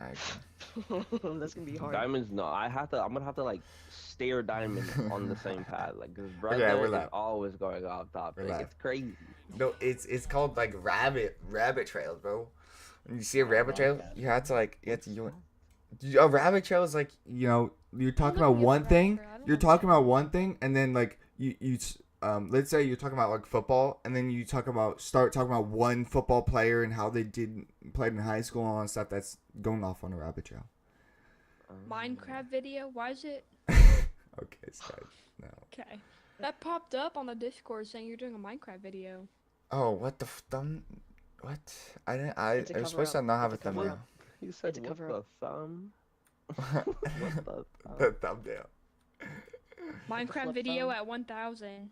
Okay. That's gonna be hard. Diamonds, no. I'm gonna have to like stare Diamond on the same path. Like his Okay, brother we're is live. always going off We're topic. live. It's crazy. No, it's called like rabbit trails, bro. When you see a I rabbit like trail, that. you have to like a rabbit trail is like you're talking looking about at one rabbit thing. trail. I don't You're talking understand. about one thing, and then like let's say you're talking about like football, and then you start talking about one football player and how they played in high school and all that stuff. That's going off on a rabbit trail. Minecraft video? Why is it? Okay, Sky. No. Okay. That popped up on the Discord saying you're doing a Minecraft video. Oh, what the thumb? What? I didn't. I It's a was supposed to cover-up. not have a It's a thumbnail. cover-up. He said, It's a "What the cover-up. thumb? What the thumb?" The thumbnail. Minecraft Flip video phone. at 1,000.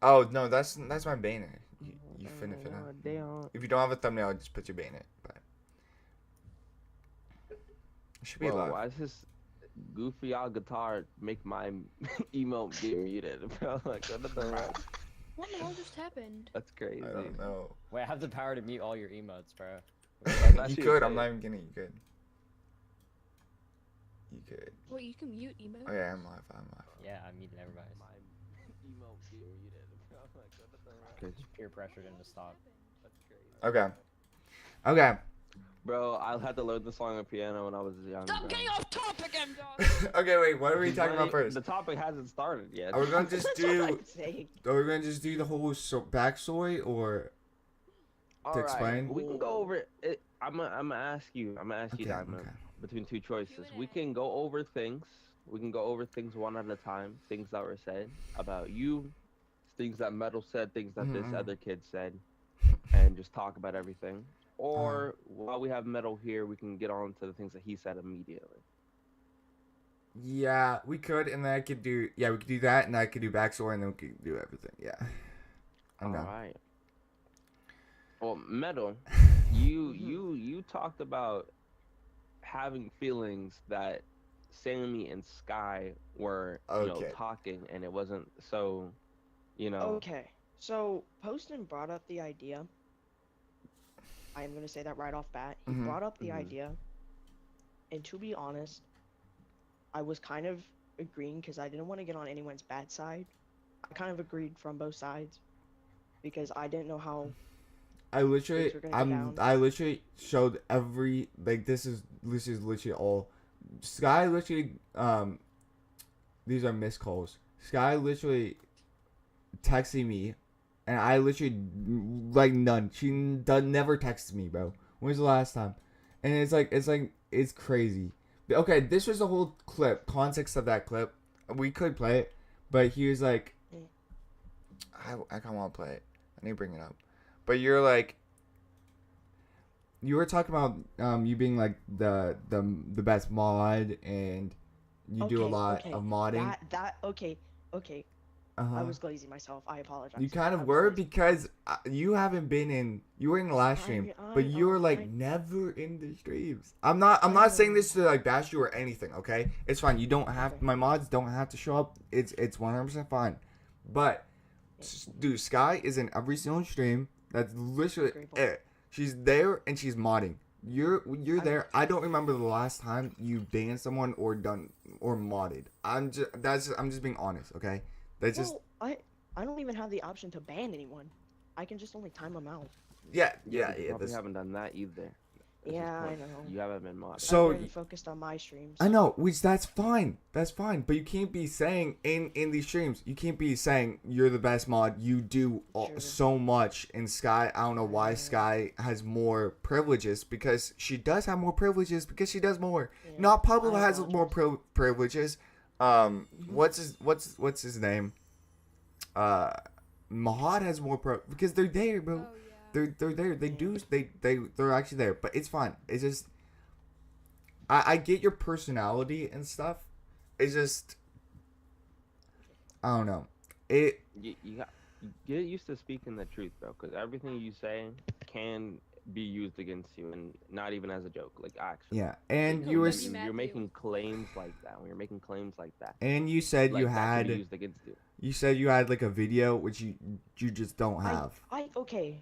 Oh no, that's my banner. You finna. Damn. If you don't have a thumbnail, I'll just put your banner. But it should be Bro, live. why does this goofy out guitar make my emote get muted, bro? Like, what the heck? What the hell just happened? That's crazy. I don't know. Wait, I have the power to mute all your emotes, bro. That's You actually could. I'm insane. not even kidding. You could. You could. Wait, you can mute emotes? Oh yeah, I'm live. I'm live. Yeah, I'm muting everybody. My emote get muted, bro. Like, what the heck? Just peer pressured him to stop. That's crazy. Okay. Okay. Bro, I had to learn the song on piano when I was young. Stop bro. getting off topic, M-Dog! Okay. Wait. What are we He's talking about like- first? The topic hasn't started yet. Are we gonna just That's what do? I'm saying. Are we gonna just do the whole backstory or? Alright, explain? we can go over it. I'm gonna ask you. I'm gonna ask you, Okay. Diamond, Okay. between two choices. We Q&A. can go over things. We can go over things one at a time. Things that were said about you, things that Metal said, things that this Mhm. other kid said, and just talk about everything. Or while we have Metal here, we can get on to the things that he said immediately. Yeah, we could, and then I could do. Yeah, we could do that, and I could do backstory, and then we could do everything. Yeah. I'm done. Alright. Well, Metal, you talked about having feelings that Sammy and Sky were Okay. talking, and it wasn't so, Okay, so Poston brought up the idea. I am gonna say that right off bat. He Mhm, brought up the mhm. idea, and to be honest, I was kind of agreeing because I didn't want to get on anyone's bad side. I kind of agreed from both sides because I didn't know how. I literally, Things were gonna go down. I literally showed every this is literally all. Sky literally, these are missed calls. Sky literally texting me, and I literally like none. She never texted me, bro. When's the last time? And it's crazy. But, okay, this was the whole clip, context of that clip. We could play it, but he was like, I kind of want to play it. I need to bring it up. But you're like, you were talking about you being like the best mod, and you do a lot of modding. Okay. Uh-huh. I was glazing myself. I apologize. You kind I of was were glazing. because you haven't been in. You were in the last stream, but you were like never in the streams. I'm not saying this to like bash you or anything. Okay, it's fine. You don't have Okay. my mods don't have to show up. It's 100% fine. But dude, Sky is in every single stream. That's literally Grateful. it. She's there and she's modding. You're I- there. I don't remember the last time you banned someone or modded. I'm just being honest. Okay, that's just. Well, I don't even have the option to ban anyone. I can just only time them out. Yeah. but you probably This, haven't done that either. That's Yeah, his I point. know. You haven't been modded. So- I'm very focused on my streams. I know, which that's fine. That's fine. But you can't be saying in these streams, you can't be saying you're the best mod. You do True. so much in Sky. I don't know why Sky has more privileges, because she does have more privileges because she does more. Yeah, Not Pablo I has apologize. more privileges. What's his name? Mahad has more because they're there, bro. Oh, yeah. They're there. They're actually there. But it's fine. It's just I get your personality and stuff. It's just I don't know. You get used to speaking the truth, bro, because everything you say can be used against you, and not even as a joke, like actually. Yeah. And Cool, you were that'd be mad. You're Matthew. making claims like that. When you're making claims like that, and you said like, you that can had be used against you. you said you had like a video which you just don't have. Okay.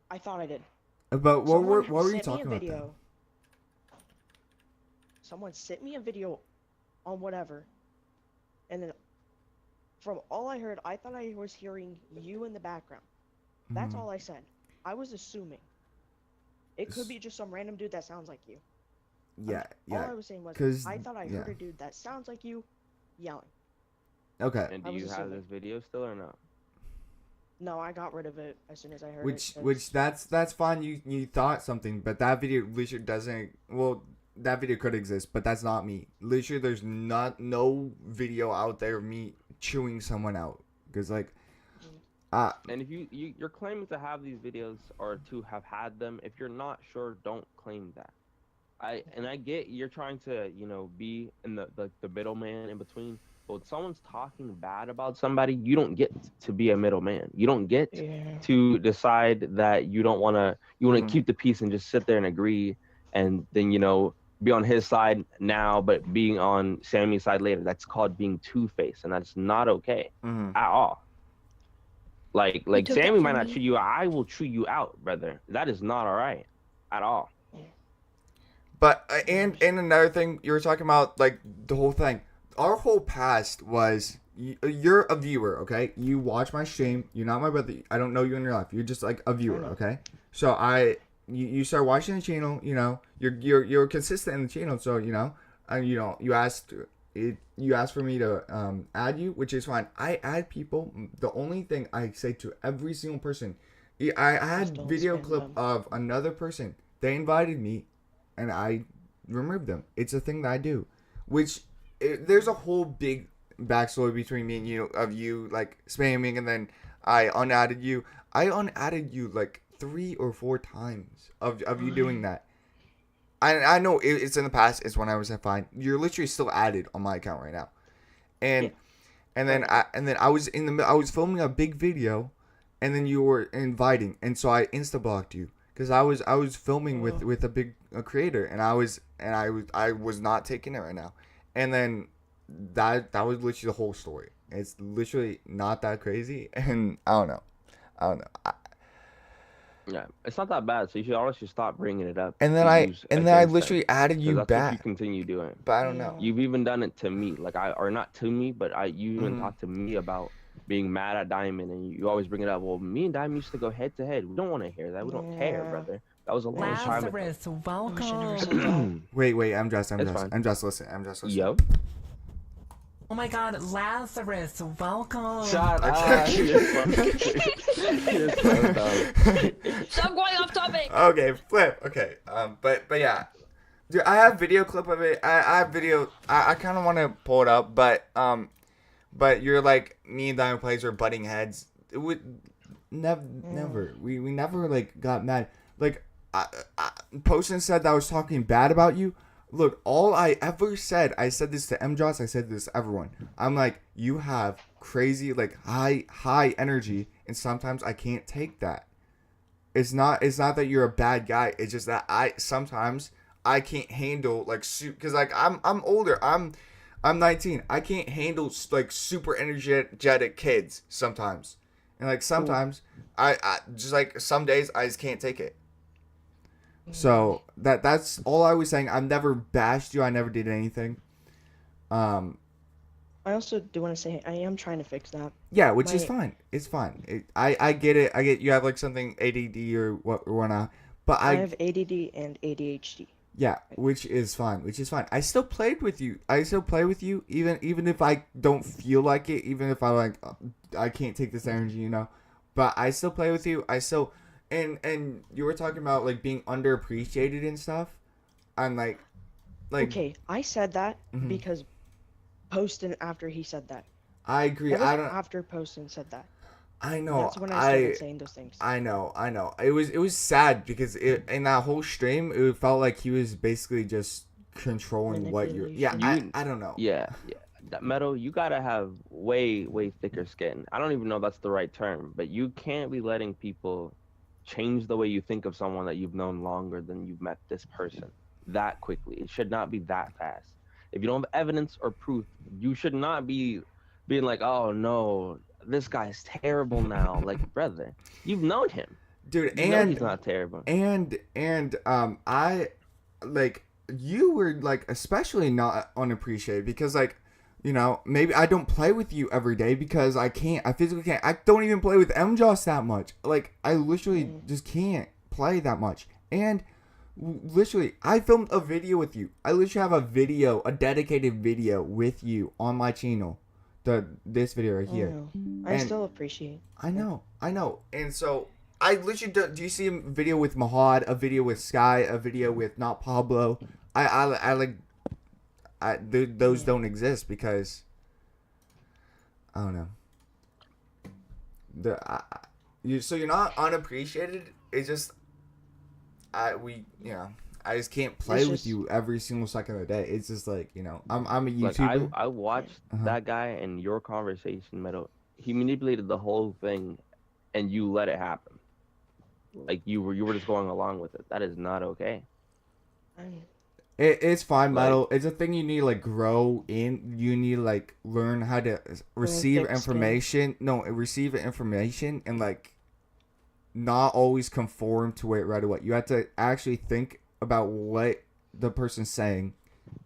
I thought I did. But what were Someone you sent me a talking about? video. Though? someone sent me a video on whatever, and then from all I heard, I thought I was hearing you in the background. That's Mhm. all I said. I was assuming. It could be just some random dude that sounds like you. Yeah, All yeah. I was saying was, 'Cause, I thought I yeah. heard a dude that sounds like you yelling. Okay. And I do was you have assuming. this video still or no? No, I got rid of it as soon as I heard Which it. 'cause- that's fine. You thought something, but that video literally doesn't. Well, that video could exist, but that's not me. Literally, there's no video out there of me chewing someone out. Cause like, And if you're claiming to have these videos or to have had them, if you're not sure, don't claim that. I get you're trying to be in the middleman in between. But when someone's talking bad about somebody, you don't get to be a middleman. You don't get Yeah. to decide that you don't want to. You want to Mhm. keep the peace and just sit there and agree, and then be on his side now, but being on Sammy's side later. That's called being two-faced, and that's not okay mhm. at all. Like took that Sammy from might not me. chew you out. I will chew you out, brother. That is not all right at all. But and another thing you were talking about, like the whole thing. Our whole past was you're a viewer, okay? You watch my stream. You're not my brother. I don't know you in real life. You're just like a viewer, okay? So you start watching the channel. You're consistent in the channel. So you asked for me to add you, which is fine. I add people. The only thing I say to every single person, I had don't video spam clip them. of another person. They invited me, and I removed them. It's a thing that I do, which there's a whole big backstory between me and you of you like spamming, and then I unadded you. I unadded you like 3 or 4 times of you doing that. I know it's in the past. It's when I was fine. You're literally still added on my account right now, and Yeah. and then I was I was filming a big video, and then you were inviting, and so I insta blocked you because I was filming with a big creator, and I was not taking it right now, and then that was literally the whole story. It's literally not that crazy, and I don't know. Yeah, it's not that bad. So you should honestly stop bringing it up. And then to I use and then I against them, literally added 'cause you that's what you back, continue doing. but I don't know. You've even done it to me, or not to me, but you even Mhm. talked to me about being mad at Diamond, and you always bring it up. Well, me and Diamond used to go head to head. We don't want to hear that. We don't care, Yeah. brother. That was a long time ago. Lazarus, I wish I never welcome. said that. Wait, I'm just It's fine. listening. Yo, Oh my god, Lazarus, welcome. shut up. Okay. You're so dumb. Stop going off topic. Okay, flip. Okay, but yeah, dude, I have video clip of it. I have video. I kind of want to pull it up, but you're like me and Diamond Plays are butting heads. It would never. We never like got mad. Like, Poston said that I was talking bad about you. Look, all I ever said, I said this to MJoss, I said this to everyone. I'm like, you have crazy, like, high energy, and sometimes I can't take that. It's not that you're a bad guy. It's just that sometimes I can't handle, like, because, like, I'm older. I'm 19. I can't handle, like, super energetic kids sometimes. And, like, sometimes, I just, like, some days I just can't take it. So that's all I was saying. I've never bashed you. I never did anything. I also do want to say I am trying to fix that. Yeah, which is My- fine. It's fine. I get it. I get you have like something ADD or whatnot. But I have ADD and ADHD. yeah, which is fine. I still played with you. I still play with you even if I don't feel like it. Even if I like I can't take this energy, But I still play with you. I still. And you were talking about like being underappreciated and stuff. I'm like Okay, I said that Mhm. because Poston after he said that. I agree. Everything after Poston said that. I know. That's when I started saying those things. I know. It was sad because in that whole stream, it felt like he was basically just controlling what you're. Yeah, You- I don't know. Yeah. That Metal, you gotta have way thicker skin. I don't even know if that's the right term, but you can't be letting people change the way you think of someone that you've known longer than you've met this person that quickly. It should not be that fast. If you don't have evidence or proof, you should not be being like, oh no, this guy's terrible now. Like, brother, you've known him. Dude, You know and he's not terrible. I like you were like especially not unappreciated because like, you know, maybe I don't play with you every day because I physically can't. I don't even play with MJOS that much. Like I literally just can't play that much. And literally, I filmed a video with you. I literally have a dedicated video with you on my channel. This video right here. I And- still appreciate. I know. And so I literally do you see a video with Mahad, a video with Sky, a video with not Pablo? I like those don't exist because I don't know. So you're not unappreciated. It's just I just can't play It's with just- you every single second of the day. It's just like, you know, I'm a Like YouTuber. I watched that guy and your conversation, Meadow. He manipulated the whole thing, and you let it happen. Like you were just going along with it. That is not okay. I'm- It's fine, Like- Metal. It's a thing you need to like grow in. You need to like learn how to receive thick skin. information. No, receive information and like not always conform to it right away. You have to actually think about what the person's saying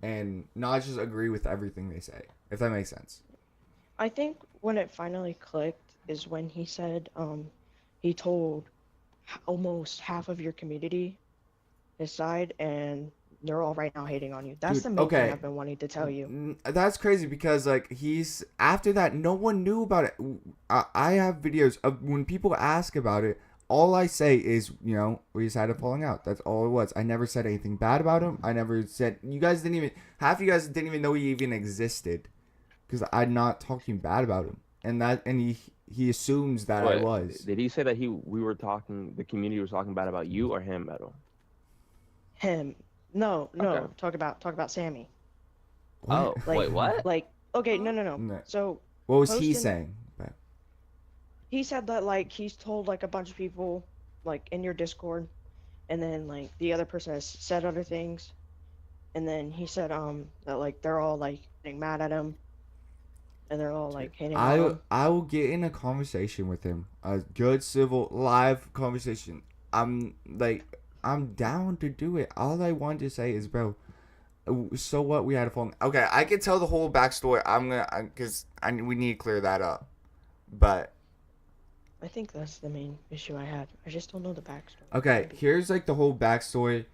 and not just agree with everything they say. If that makes sense. I think when it finally clicked is when he said, he told almost half of your community his side, and they're all right now hating on you. That's Dude, the main okay. thing I've been wanting to tell you. That's crazy because like he's after that no one knew about it. I have videos of when people ask about it. All I say is, you know, we just had a falling out. That's all it was. I never said anything bad about him. I never said half you guys didn't even know he even existed because I'm not talking bad about him. And he assumes that I Wait, was. Did he say that the community was talking bad about you or him, Meadow? Him. No, Okay. talk about Sammy. What? Oh, Like- wait, what? Like, okay, no. No. So What was he posting- saying? But he said that like he's told like a bunch of people like in your Discord, and then like the other person has said other things, and then he said that like they're all like getting mad at him, and they're all like hating on him. I will get in a conversation with him, a good civil live conversation. I'm down to do it. All I want to say is, bro, so what? We had a phone. Okay, I can tell the whole backstory. We need to clear that up. But I think that's the main issue I had. I just don't know the backstory. okay, here's like the whole backstory.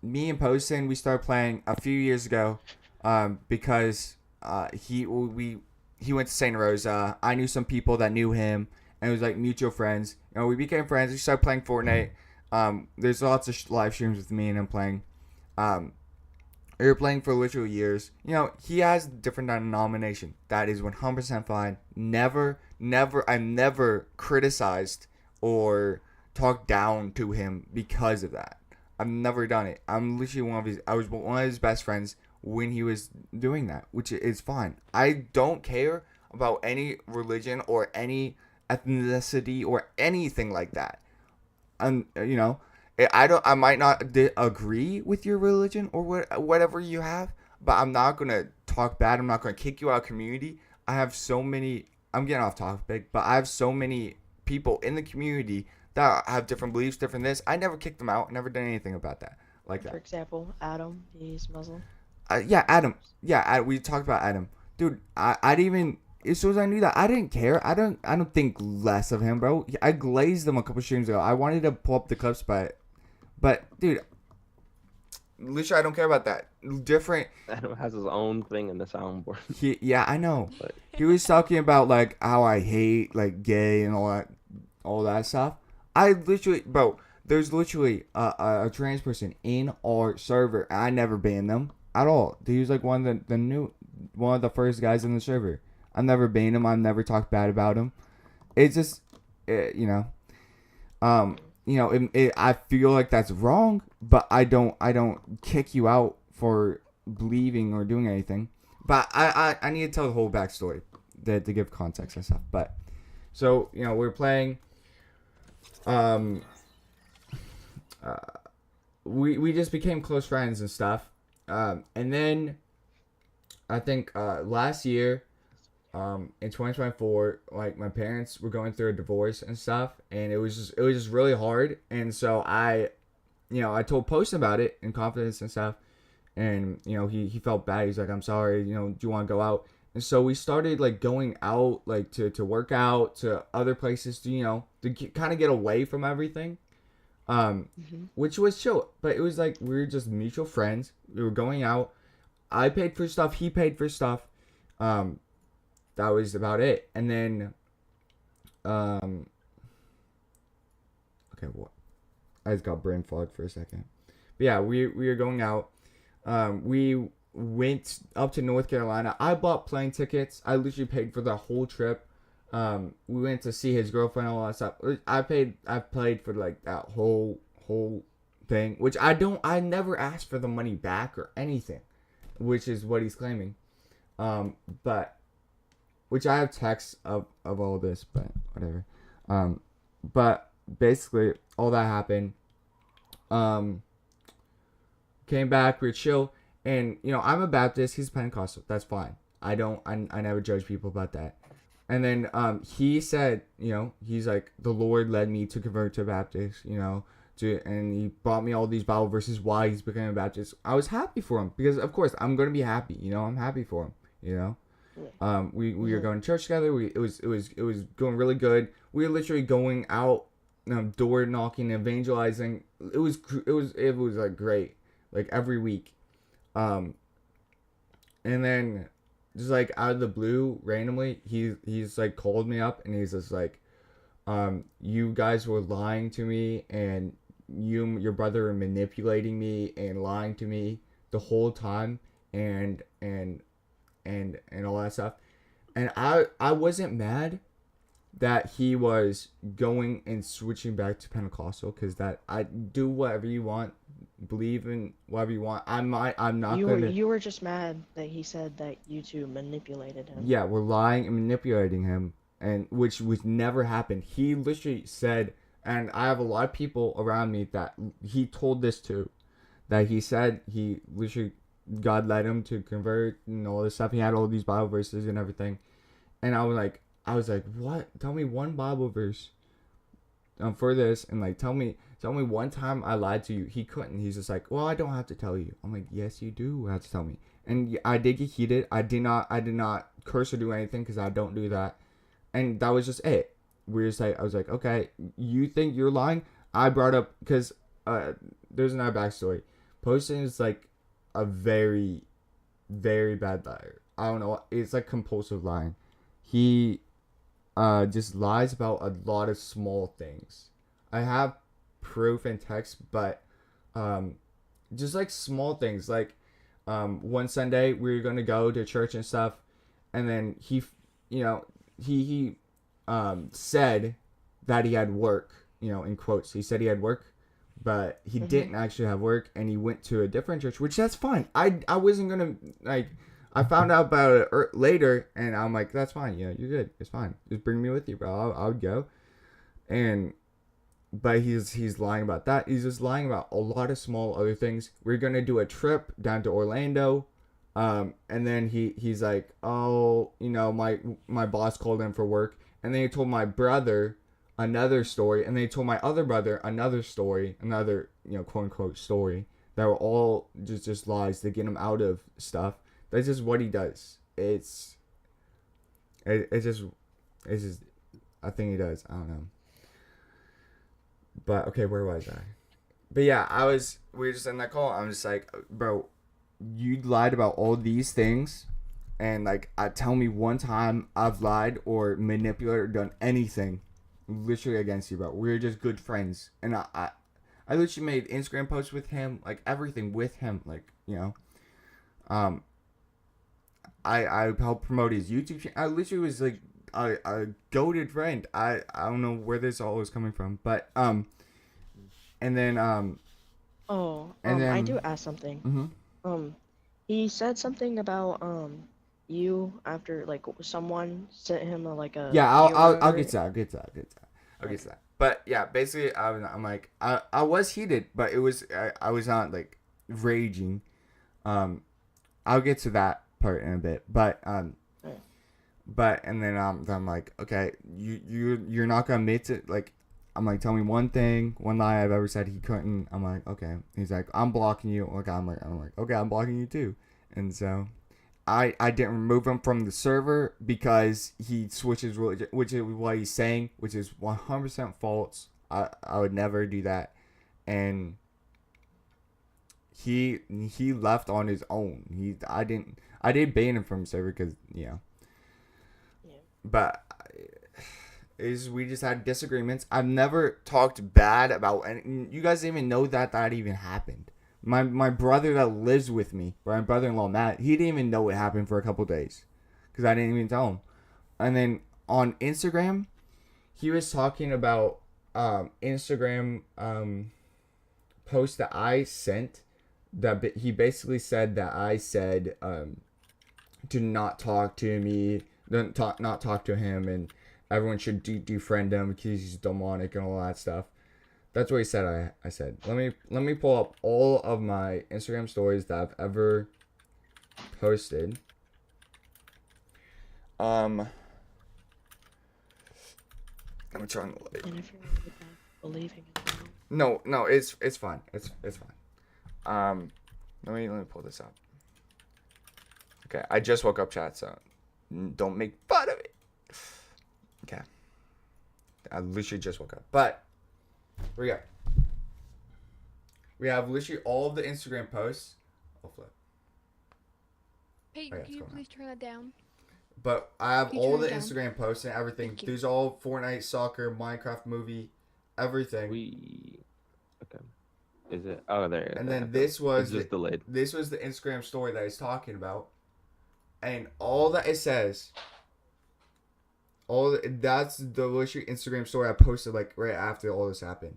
Me and Poston, we started playing a few years ago. Because he went to Santa Rosa. I knew some people that knew him, and it was like mutual friends. You know, we became friends. We started playing Fortnite. There's lots of live streams with me and him playing. We were playing for literal years. You know, he has different denomination. That is 100% fine. I've never criticized or talked down to him because of that. I've never done it. I'm literally I was one of his best friends when he was doing that, which is fine. I don't care about any religion or any ethnicity or anything like that. And you know, I might not agree with your religion or whatever you have, but I'm not gonna talk bad. I'm not gonna kick you out of community. I have so many. I'm getting off topic, but I have so many people in the community that have different beliefs, different this. I never kicked them out. I never done anything about that like For that. example, Adam, he's Muslim. Yeah, Adam. Yeah, we talked about Adam, dude. I didn't even. As soon as I knew that, I didn't care. I don't think less of him, bro. I glazed him a couple streams ago. I wanted to pull up the clips, but dude, literally, I don't care about that. Different. Adam has his own thing in the soundboard. Yeah, I know. But- He was talking about like how I hate like gay and all that stuff. I literally, bro. There's literally a trans person in our server. And I never banned them at all. He was like one of the first guys in the server. I never banned him. I never talked bad about him. It's just, you know, I feel like that's wrong, but I don't kick you out for believing or doing anything. But I need to tell the whole backstory to give context and stuff. But so you know, we're playing. We just became close friends and stuff. And then I think last year, in 2024, like my parents were going through a divorce and stuff, and it was just really hard. And so I I told Post about it in confidence and stuff, and he felt bad. He's like, I'm sorry, do you want to go out? And so we started like going out, like to work out, to other places, to kind of get away from everything, which was chill. But it was like we were just mutual friends. We were going out. I paid for stuff. He paid for stuff. That was about it. And then, okay, what? I just got brain fog for a second. But yeah, we were going out. We went up to North Carolina. I bought plane tickets. I literally paid for the whole trip. We went to see his girlfriend and all that stuff. I paid for like that whole thing, which I never asked for the money back or anything, which is what he's claiming. But which I have texts of all this, but whatever. But basically all that happened. Came back, we were chill. And, I'm a Baptist, he's Pentecostal. That's fine. I never judge people about that. And then he said, he's like, the Lord led me to convert to Baptist, and he brought me all these Bible verses why he's becoming a Baptist. I was happy for him because, of course, I'm going to be happy. I'm happy for him, We were going to church together. It was going really good. We were literally going out, door knocking, evangelizing. It was like great, like every week. And then just like out of the blue, randomly, he's like called me up and he's just like, you guys were lying to me and your brother were manipulating me and lying to me the whole time and all that stuff. And I wasn't mad that he was going and switching back to Pentecostal, because that I do whatever you want, believe in whatever you want. I'm not gonna. You were just mad that he said that you two manipulated him. Yeah, we're lying and manipulating him, and which never happened. He literally said, and I have a lot of people around me that he told this to, that he said he literally God led him to convert and all this stuff. He had all these Bible verses and everything, and I was like, what? Tell me one Bible verse for this, and like tell me one time I lied to you. He couldn't. He's just like, well, I don't have to tell you. I'm like, yes, you do have to tell me. And I did get heated. I did not curse or do anything, because I don't do that. And that was just it. I was like, okay, you think you're lying? I brought up, because there's another backstory. Poston is like a very, very bad liar. I don't know. It's like compulsive lying. He just lies about a lot of small things. I have proof and text, but just like small things. Like one Sunday we were gonna go to church and stuff, and then he said that he had work. In quotes, he said he had work, but he didn't actually have work, and he went to a different church, which that's fine. I wasn't gonna like. I found out about it later, and I'm like, that's fine. You're good. It's fine. Just bring me with you, bro. I would go. But he's lying about that. He's just lying about a lot of small other things. We're gonna do a trip down to Orlando, and then he's like, oh, my boss called in for work, and then he told my brother another story, and then he told my other brother another story, another quote unquote story, that were all just lies to get him out of stuff. That's just what he does. It's just a thing he does. I don't know. But okay, where was I? But yeah, we were just in that call. I'm just like, bro, you lied about all these things, and like, tell me one time I've lied or manipulated or done anything literally against you, bro. We're just good friends, and I literally made Instagram posts with him, like everything with him, like I helped promote his YouTube channel. I literally was like a goated friend. I don't know where this all was coming from, but and then I do ask something. Mm-hmm. He said something about you after like someone sent him a yeah. I'll get viewer. to that. But yeah, basically I'm like I was heated, but it was I was not like raging. I'll get to that part in a bit, but and then I'm like, okay, you're not gonna admit it. Like, I'm like, tell me one thing, one lie I've ever said he couldn't. I'm like, okay. He's like, I'm blocking you. Okay, I'm like, okay, I'm blocking you too. And so I didn't remove him from the server because he switches religion, which is what he's saying, which is 100% false. I would never do that. And he left on his own. I didn't ban him from the server because Yeah. but we just had disagreements. I've never talked bad about any. You guys didn't even know that even happened. My brother that lives with me, my brother-in-law Matt, he didn't even know it happened for a couple days because I didn't even tell him. And then on Instagram, he was talking about Instagram post that I sent. That he basically said that I said to not talk to me, not talk to him, and everyone should defriend him because he's demonic and all that stuff. That's what he said. I said. Let me pull up all of my Instagram stories that I've ever posted. I'm trying to like. And if you're really bad believing it No, it's fine. It's fine. Let me pull this up. Okay, I just woke up, chat, so don't make fun of it. Okay. I literally just woke up. But here we go. We have literally all of the Instagram posts. I'll flip. Hey, Oh, yeah, can you it's going please turn that down? But I have Can you all turn the it down? Instagram posts and everything. Thank you. There's all Fortnite, soccer, Minecraft movie, everything. Okay. Is it? Oh, there. And there, then okay. this was It's just delayed. This was the Instagram story that he's talking about, and all that it says. That's the literally Instagram story I posted like right after all this happened.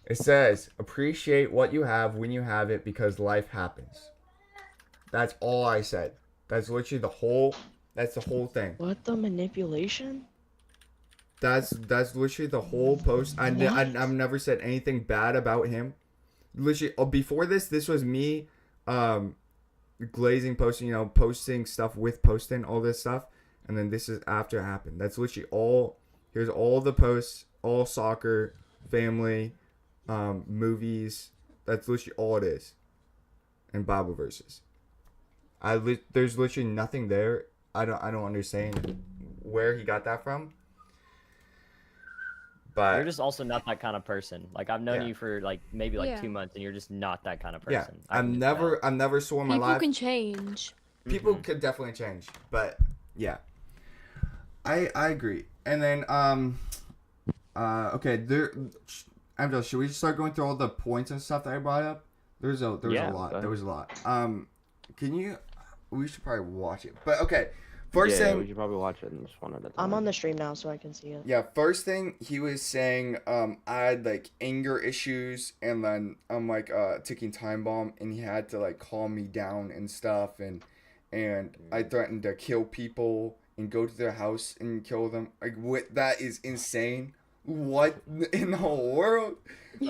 It says, "Appreciate what you have when you have it because life happens." That's all I said. That's literally the whole. That's the whole thing. What the manipulation? That's literally the whole post. I've never said anything bad about him. Literally, before this was me, glazing, posting stuff with posting all this stuff, and then this is after it happened. That's literally all. Here's all the posts, all soccer, family, movies. That's literally all it is, and Bible verses. There's literally nothing there. I don't understand where he got that from. But You're just also not that kind of person. Like I've known Yeah. you for like maybe like Yeah. 2 months, and you're just not that kind of yeah, person. I can just I've never sworn my People life. can change. People Mhm. could definitely change, but yeah, I agree. And then okay, Angela, should we just start going through all the points and stuff that I brought up? There was a Yeah, lot. go There ahead. was a lot. Can you? We should probably watch it. But okay, first Yeah, thing. we should probably watch it and just one at a time. I'm on the stream now, so I can see it. Yeah, first thing he was saying, I had like anger issues, and then I'm like ticking time bomb, and he had to like calm me down and stuff, and I threatened to kill people and go to their house and kill them. Like, what? That is insane. What in the whole world?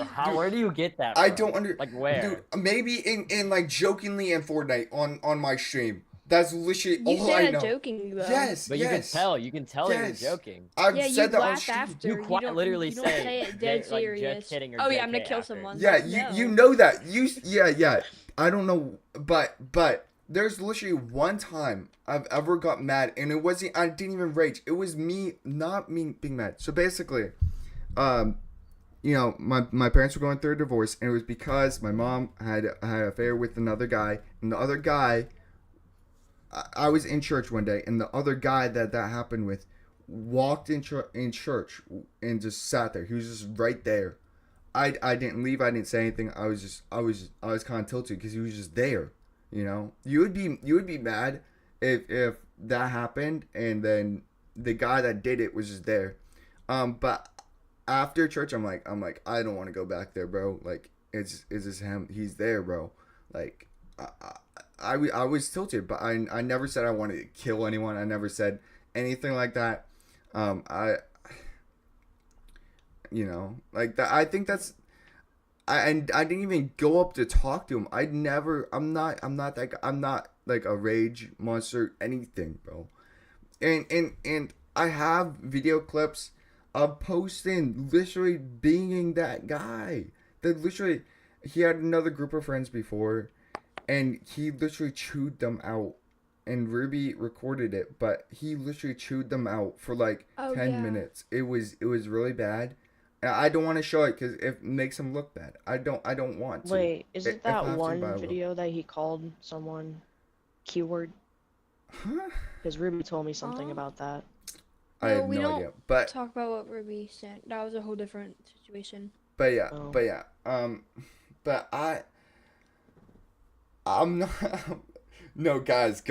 How? Where do you get that? I from? don't Like where? Dude, maybe in like jokingly in Fortnite on my stream. That's literally You all I said know. that joking though. Yes, But yes. you can tell Yes. you're joking. I've Yeah, said you that on laugh stream. after. You quite don't, literally you don't say, say it "Just- dead like, serious. just kidding or Oh yeah, I'm JK gonna kill after. someone. Yeah, No. you know that. Yeah. I don't know, but there's literally one time I've ever got mad, and it wasn't. I didn't even rage. It was not me being mad. So basically, my parents were going through a divorce, and it was because my mom had an affair with another guy, and the other guy. I was in church one day, and the other guy that happened with walked in church and just sat there. He was just right there. I didn't leave. I didn't say anything. I was kind of tilted because he was just there. You know, you would be mad if that happened, and then the guy that did it was just there. But after church, I'm like, I don't want to go back there, bro. Like, it's just him. He's there, bro. Like, I was tilted, but I never said I wanted to kill anyone. I never said anything like that. I think that's. I didn't even go up to talk to him. I'm not that guy. I'm not like a rage monster, anything, bro. And I have video clips of posting, literally being that guy. That literally, he had another group of friends before, and he literally chewed them out. And Ruby recorded it, but he literally chewed them out for like Oh, 10 yeah. minutes. It was really bad. And I don't want to show it because it makes him look bad. I don't want to. Wait, is If it I that have to, one but I will. video that he called someone keyword? Huh? Because Ruby told me something Huh? about that. I No, have we no don't idea. But Talk about what Ruby said. That was a whole different situation. yeah, Oh. but yeah. But I'm not. No, guys.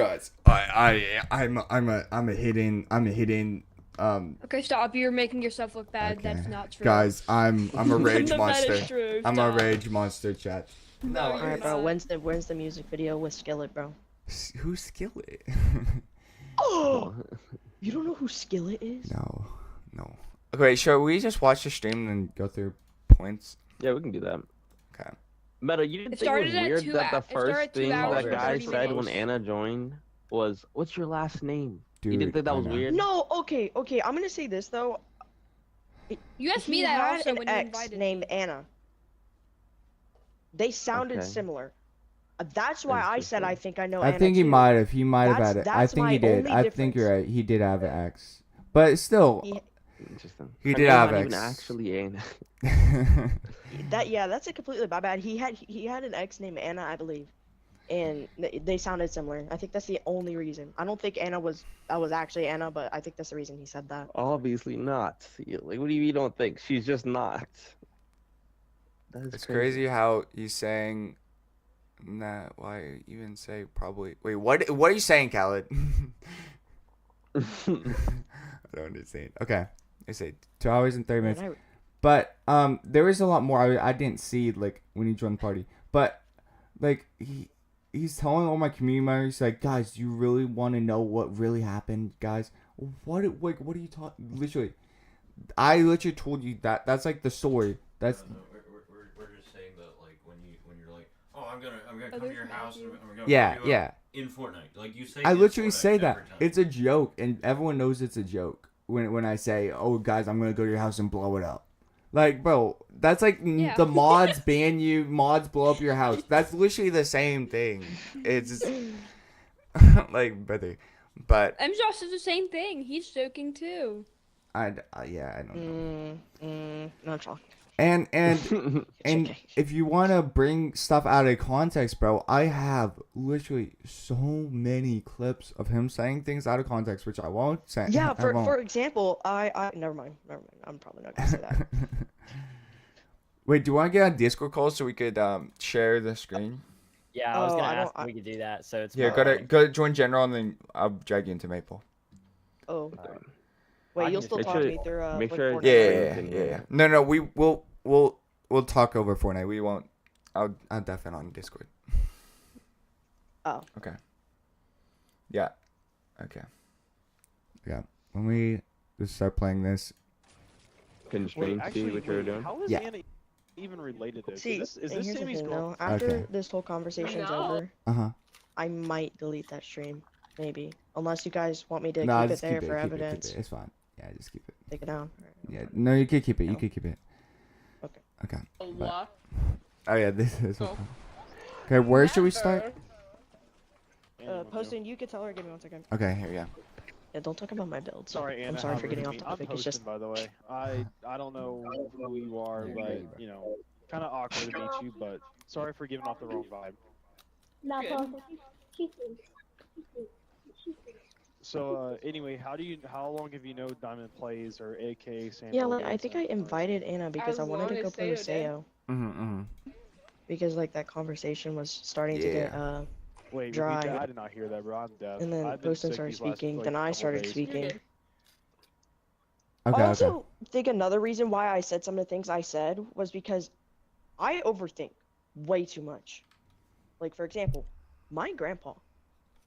I'm a hidden. Okay, stop. You're making yourself look bad. Okay. That's not true. Guys, I'm a rage None of that is monster. true. I'm a Stop. rage monster, chat. No, All you're right, bro. not. When's the music video with Skillet, bro? Who's Skillet? Oh, you don't know who Skillet is? No. Okay, shall we just watch the stream and go through points? Yeah, we can do that. Okay. Meta, you didn't It think it was started at weird 2 that the it started first at 2 thing hours that and guy 30 said when minutes. Anna joined was, "What's your last name?" Dude, you didn't think that I was know. weird? No, okay. I'm gonna say this though. You asked He me that had also an when you ex invited named me. Anna. They sounded Okay. similar. That's why I said I think I know I Anna think he too. might have. He might have That's- had it. I that's think my he did. only I think you're difference. right. He did have an X. But still, He- Interesting. He Her did name have not even X. actually Anna. that's a completely my bad. He had an ex named Anna, I believe, and they sounded similar. I think that's the only reason. I don't think Anna was actually Anna, but I think that's the reason he said that. Obviously not. Like, what do you don't think? She's just not. That is it's crazy how he's saying. Nah, why even say probably? Wait, what are you saying, Khaled? I don't understand. Okay, I say 2 hours and 30 minutes. Man, But there was a lot more I didn't see like when he joined the party. But like he's telling all my community members like, guys, you really want to know what really happened, guys? What are you talking? Literally, I literally told you that's like the story. That's No, we're just saying that like when you're like, oh, I'm gonna come to there's your house and Matthew. I'm gonna yeah, party yeah. in Fortnite. Like you say. I in literally Fortnite say that every time. it's a joke, and everyone knows it's a joke when I say, "Oh, guys, I'm gonna go to your house and blow it up." Like, bro, that's like Yeah. the mods ban you, mods blow up your house. That's literally the same thing. It's like, brother, but MJosh says the same thing. He's joking too. I don't know. no, I'm talking. And okay. if you want to bring stuff out of context, bro, I have literally so many clips of him saying things out of context, which I won't say. Yeah, I won't. for example, I never mind. I'm probably not gonna say that. Wait, do you want to get on Discord call so we could share the screen? Yeah, I was Oh, gonna I ask don't- if we could do that. So it's Yeah, more like- go join general and then I'll drag you into Maple. Oh, Alright. wait, I you'll can still make talk sure- to me through make like sure- Fortnite, Yeah, right? yeah. No, we'll talk over Fortnite. We won't. I'll def it on Discord. Oh. Okay. Yeah. Okay. Yeah. When we just start playing this, Can you stream see what you're doing? How is Yeah. Anna even related to? See, Is and this here's the Sammy's thing, girl? though. After Okay. this whole conversation's No. over, huh. I might delete that stream, maybe, unless you guys want me to No, keep it just there keep it. for Keep it. evidence. It's fine. Yeah, just keep it. Take it down. Yeah. No, you can keep it. You No. can keep it. Okay. Okay. What? Oh yeah, this is. Oh. Okay, where should we start? Anna, Posting, you can tell her. Give me 1 second. Okay, here we go. Yeah, don't talk about my build. Sorry, Anna. I'm sorry how for rude getting of off me. topic. I'm It's just posting, by the way. I don't know who you are, Yeah, but you you know, kind of awkward to meet you. But sorry for giving off the wrong vibe. So anyway, how long have you known Diamond Plays or AK San yeah, like I think I invited Anna because I As wanted to long go as play with Sayo Sayo Mm-hmm. because like that conversation was starting to get Yeah. Wait, dry. repeat that? I did not hear that, bro. I'm deaf. and then I've been Poston sick started these last, speaking. like, Then I couple started days. speaking. Okay. I Okay. also think another reason why I said some of the things I said was because I overthink way too much. Like, for example, my grandpa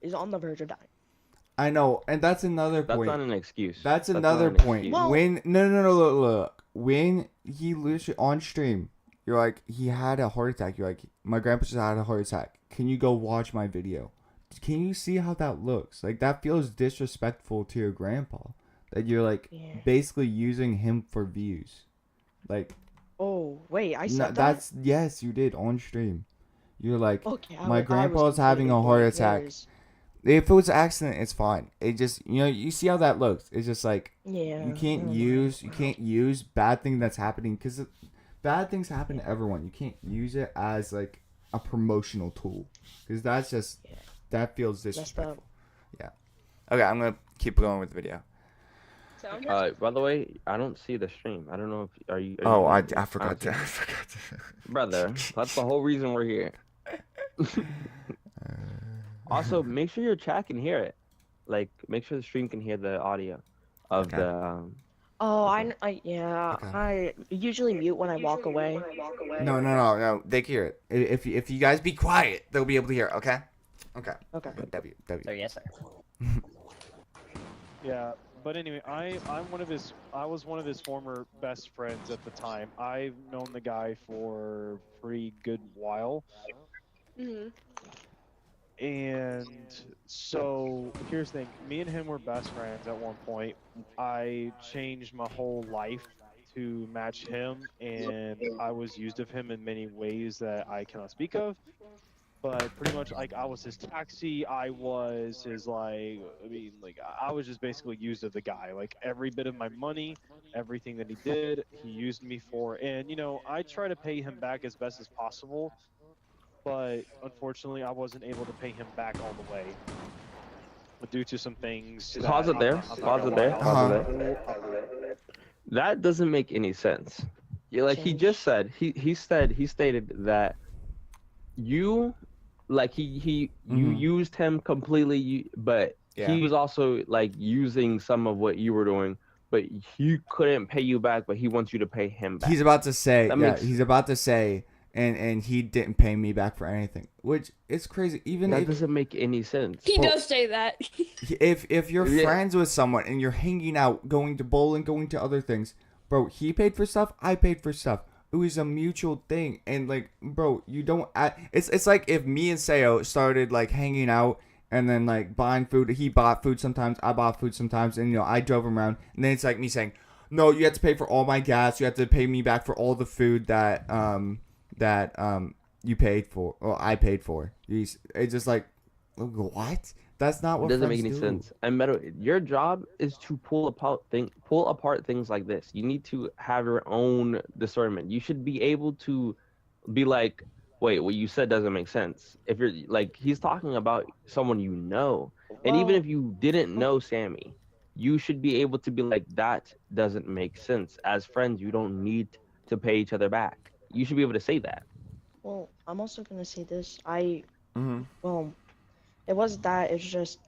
is on the verge of dying. I know, and that's another That's point. not an excuse. That's not another an point. excuse. Well- When no, look. When he literally on stream, you're like, he had a heart attack. You're like, my grandpa just had a heart attack. Can you go watch my video? Can you see how that looks? Like, that feels disrespectful to your grandpa. that you're like Yeah. basically using him for views. Like, Oh, wait, I no, said that? that's yes, you did on stream. You're like, Okay, my grandpa's having a heart attack. If it was an accident, it's fine. It just, you see how that looks. It's just like Yeah. you can't use bad thing that's happening, because bad things happen to everyone. You can't use it as like a promotional tool, because that's just that feels disrespectful. Yeah. Okay, I'm gonna keep going with the video. By the way, I don't see the stream. I don't know if are you. Oh, I I forgot don't to. see- Brother, that's the whole reason we're here. Also, make sure your chat can hear it. Like, make sure the stream can hear the audio of Okay. the. Oh, Okay. I usually mute when I walk away. No. They can hear it. If you guys be quiet, they'll be able to hear it. Okay. Okay. Okay. W. So yes, sir. Yeah, but anyway, I was one of his former best friends at the time. I've known the guy for a pretty good while. And so here's the thing, me and him were best friends at one point. I changed my whole life to match him, and I was used of him in many ways that I cannot speak of. But pretty much, like, I was his taxi, I was his, I was just basically used of the guy. Like, every bit of my money, everything that he did, he used me for. And, I try to pay him back as best as possible. But unfortunately, I wasn't able to pay him back all the way due to some things. Pause it there. Pause it there. Pause it there. That doesn't make any sense. Yeah, like he just said, he stated that you, like you used him completely, but he was also like using some of what you were doing, but he couldn't pay you back, but he wants you to pay him back. He's about to say, and he didn't pay me back for anything, which is crazy. Even that if, doesn't make any sense. He does say that. if you're friends with someone and you're hanging out, going to bowling, going to other things, bro, he paid for stuff, I paid for stuff. It was a mutual thing, and like, bro, you don't. It's like if me and Sayo started like hanging out and then like buying food. He bought food sometimes, I bought food sometimes, and I drove him around, and then it's like me saying, no, you have to pay for all my gas. You have to pay me back for all the food that you paid for, or I paid for. It's just like, what? That's not what doesn't friends make any do. sense. And Meadow, your job is to pull apart things like this. You need to have your own discernment. You should be able to be like, wait, what you said doesn't make sense. If you're like, he's talking about someone you know, and even if you didn't know Sammy, you should be able to be like, that doesn't make sense. As friends, you don't need to pay each other back. You should be able to say that. Well, I'm also gonna say this. Well, it wasn't that. It's just,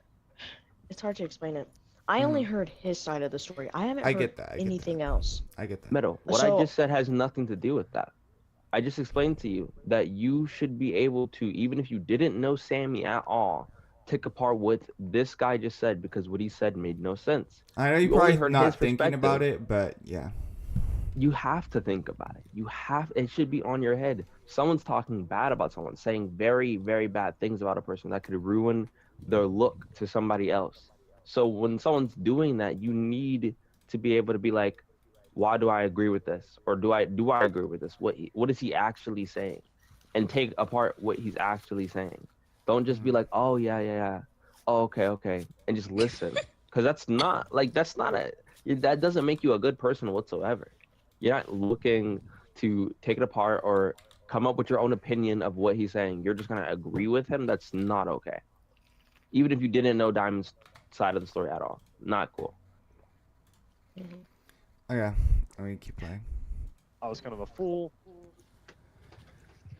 it's hard to explain it. I only heard his side of the story. I haven't heard anything else. I get that. Meadow, what I just said has nothing to do with that. I just explained to you that you should be able to, even if you didn't know Sammy at all, take apart what this guy just said, because what he said made no sense. I know you only probably not thinking about it, but yeah. You have to think about it. It should be on your head. Someone's talking bad about someone, saying very, very bad things about a person that could ruin their look to somebody else. So when someone's doing that, you need to be able to be like, why do I agree with this? Or do I agree with this? What is he actually saying? And take apart what he's actually saying. Don't just be like, oh yeah. Oh, okay. And just listen. Because that doesn't make you a good person whatsoever. You're not looking to take it apart or come up with your own opinion of what he's saying. You're just gonna agree with him. That's not okay. Even if you didn't know Diamond's side of the story at all. Not cool. Okay, I mean, keep playing. I was kind of a fool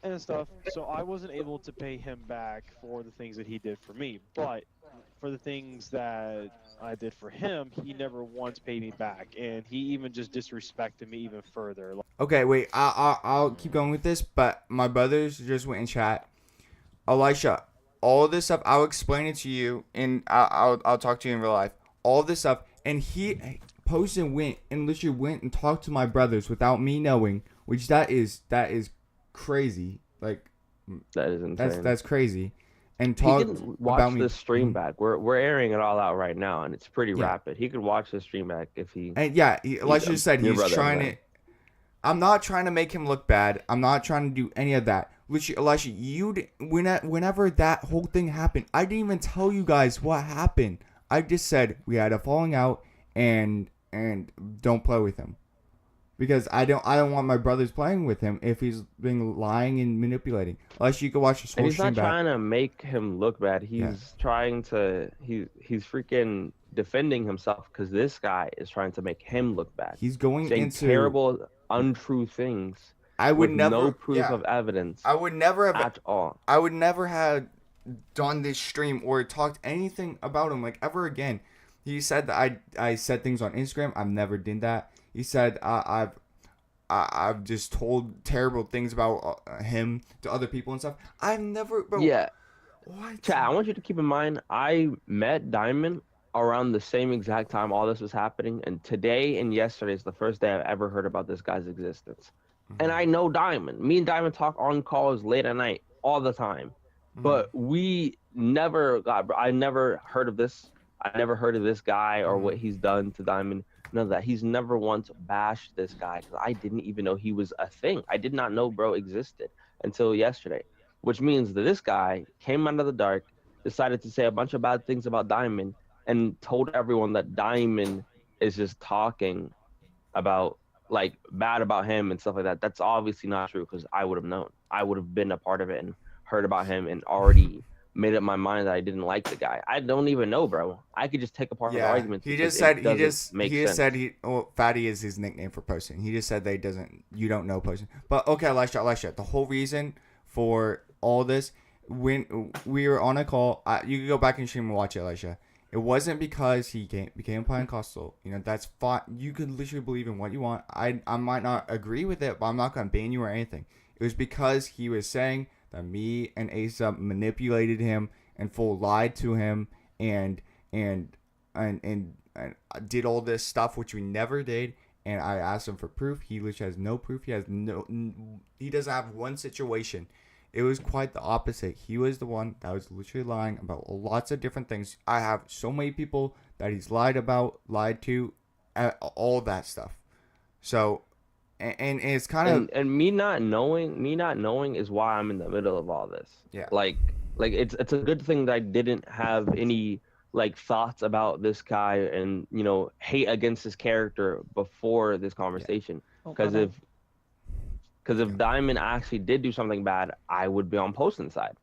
and stuff, so I wasn't able to pay him back for the things that he did for me. But for the things that I did for him, he never once paid me back, and he even just disrespected me even further. Okay, wait, I'll keep going with this, but my brothers just went in chat. Elisha, all this stuff, I'll explain it to you, and I'll talk to you in real life. All this stuff, and he posted and literally went and talked to my brothers without me knowing, which that is crazy. Like, that is insane. That's crazy. and He talk can watch about me. the stream Mhm. back. We're airing it all out right now, and it's pretty Yeah. rapid. He could watch the stream back if he. And yeah, like you said, your he's brother, trying man. to. I'm not trying to make him look bad. I'm not trying to do any of that. Elisha, whenever that whole thing happened, I didn't even tell you guys what happened. I just said we had a falling out and don't play with him. Because I don't want my brothers playing with him if he's been lying and manipulating. Unless you can watch the And whole he's stream not back. trying to make him look bad. He's Yeah. trying to. He's freaking defending himself because this guy is trying to make him look bad. He's going Saying into terrible, untrue things. I would with never no proof yeah, of evidence I would never have at all. I would never have done this stream or talked anything about him like ever again. He said that I said things on Instagram. I've never done that. He said I've just told terrible things about him to other people and stuff. I've never. Bro, Yeah, What? Chad, I want you to keep in mind, I met Diamond around the same exact time all this was happening, and today and yesterday is the first day I've ever heard about this guy's existence. And I know Diamond. Me and Diamond talk on calls late at night all the time. But we never got. I never heard of this. I never heard of this guy or what he's done to Diamond. None of that. He's never once bashed this guy because I didn't even know he was a thing. I did not know bro existed until yesterday, which means that this guy came out of the dark, decided to say a bunch of bad things about Diamond, and told everyone that Diamond is just talking about like bad about him and stuff like that. That's obviously not true because I would have known. I would have been a part of it and heard about him and already made up my mind that I didn't like the guy. I don't even know, bro. I could just take apart the arguments. He because just said it doesn't make sense. Fatty is his nickname for Poston. He just said that you don't know Poston. But okay, Elisha, the whole reason for all this, when we were on a call, you can go back and stream and watch it, Elisha. It wasn't because he became Pentecostal. You know, that's fine. You can literally believe in what you want. I might not agree with it, but I'm not going to ban you or anything. It was because he was saying that me and Asa manipulated him and full lied to him and did all this stuff, which we never did. And I asked him for proof. He literally has no proof. He doesn't have one situation. It was quite the opposite. He was the one that was literally lying about lots of different things. I have so many people that he's lied to, all that stuff. So, and it's kind of and me not knowing is why I'm in the middle of all this. Yeah. Like it's a good thing that I didn't have any like thoughts about this guy and hate against his character before this conversation. Because if Diamond actually did do something bad, I would be on Poston's side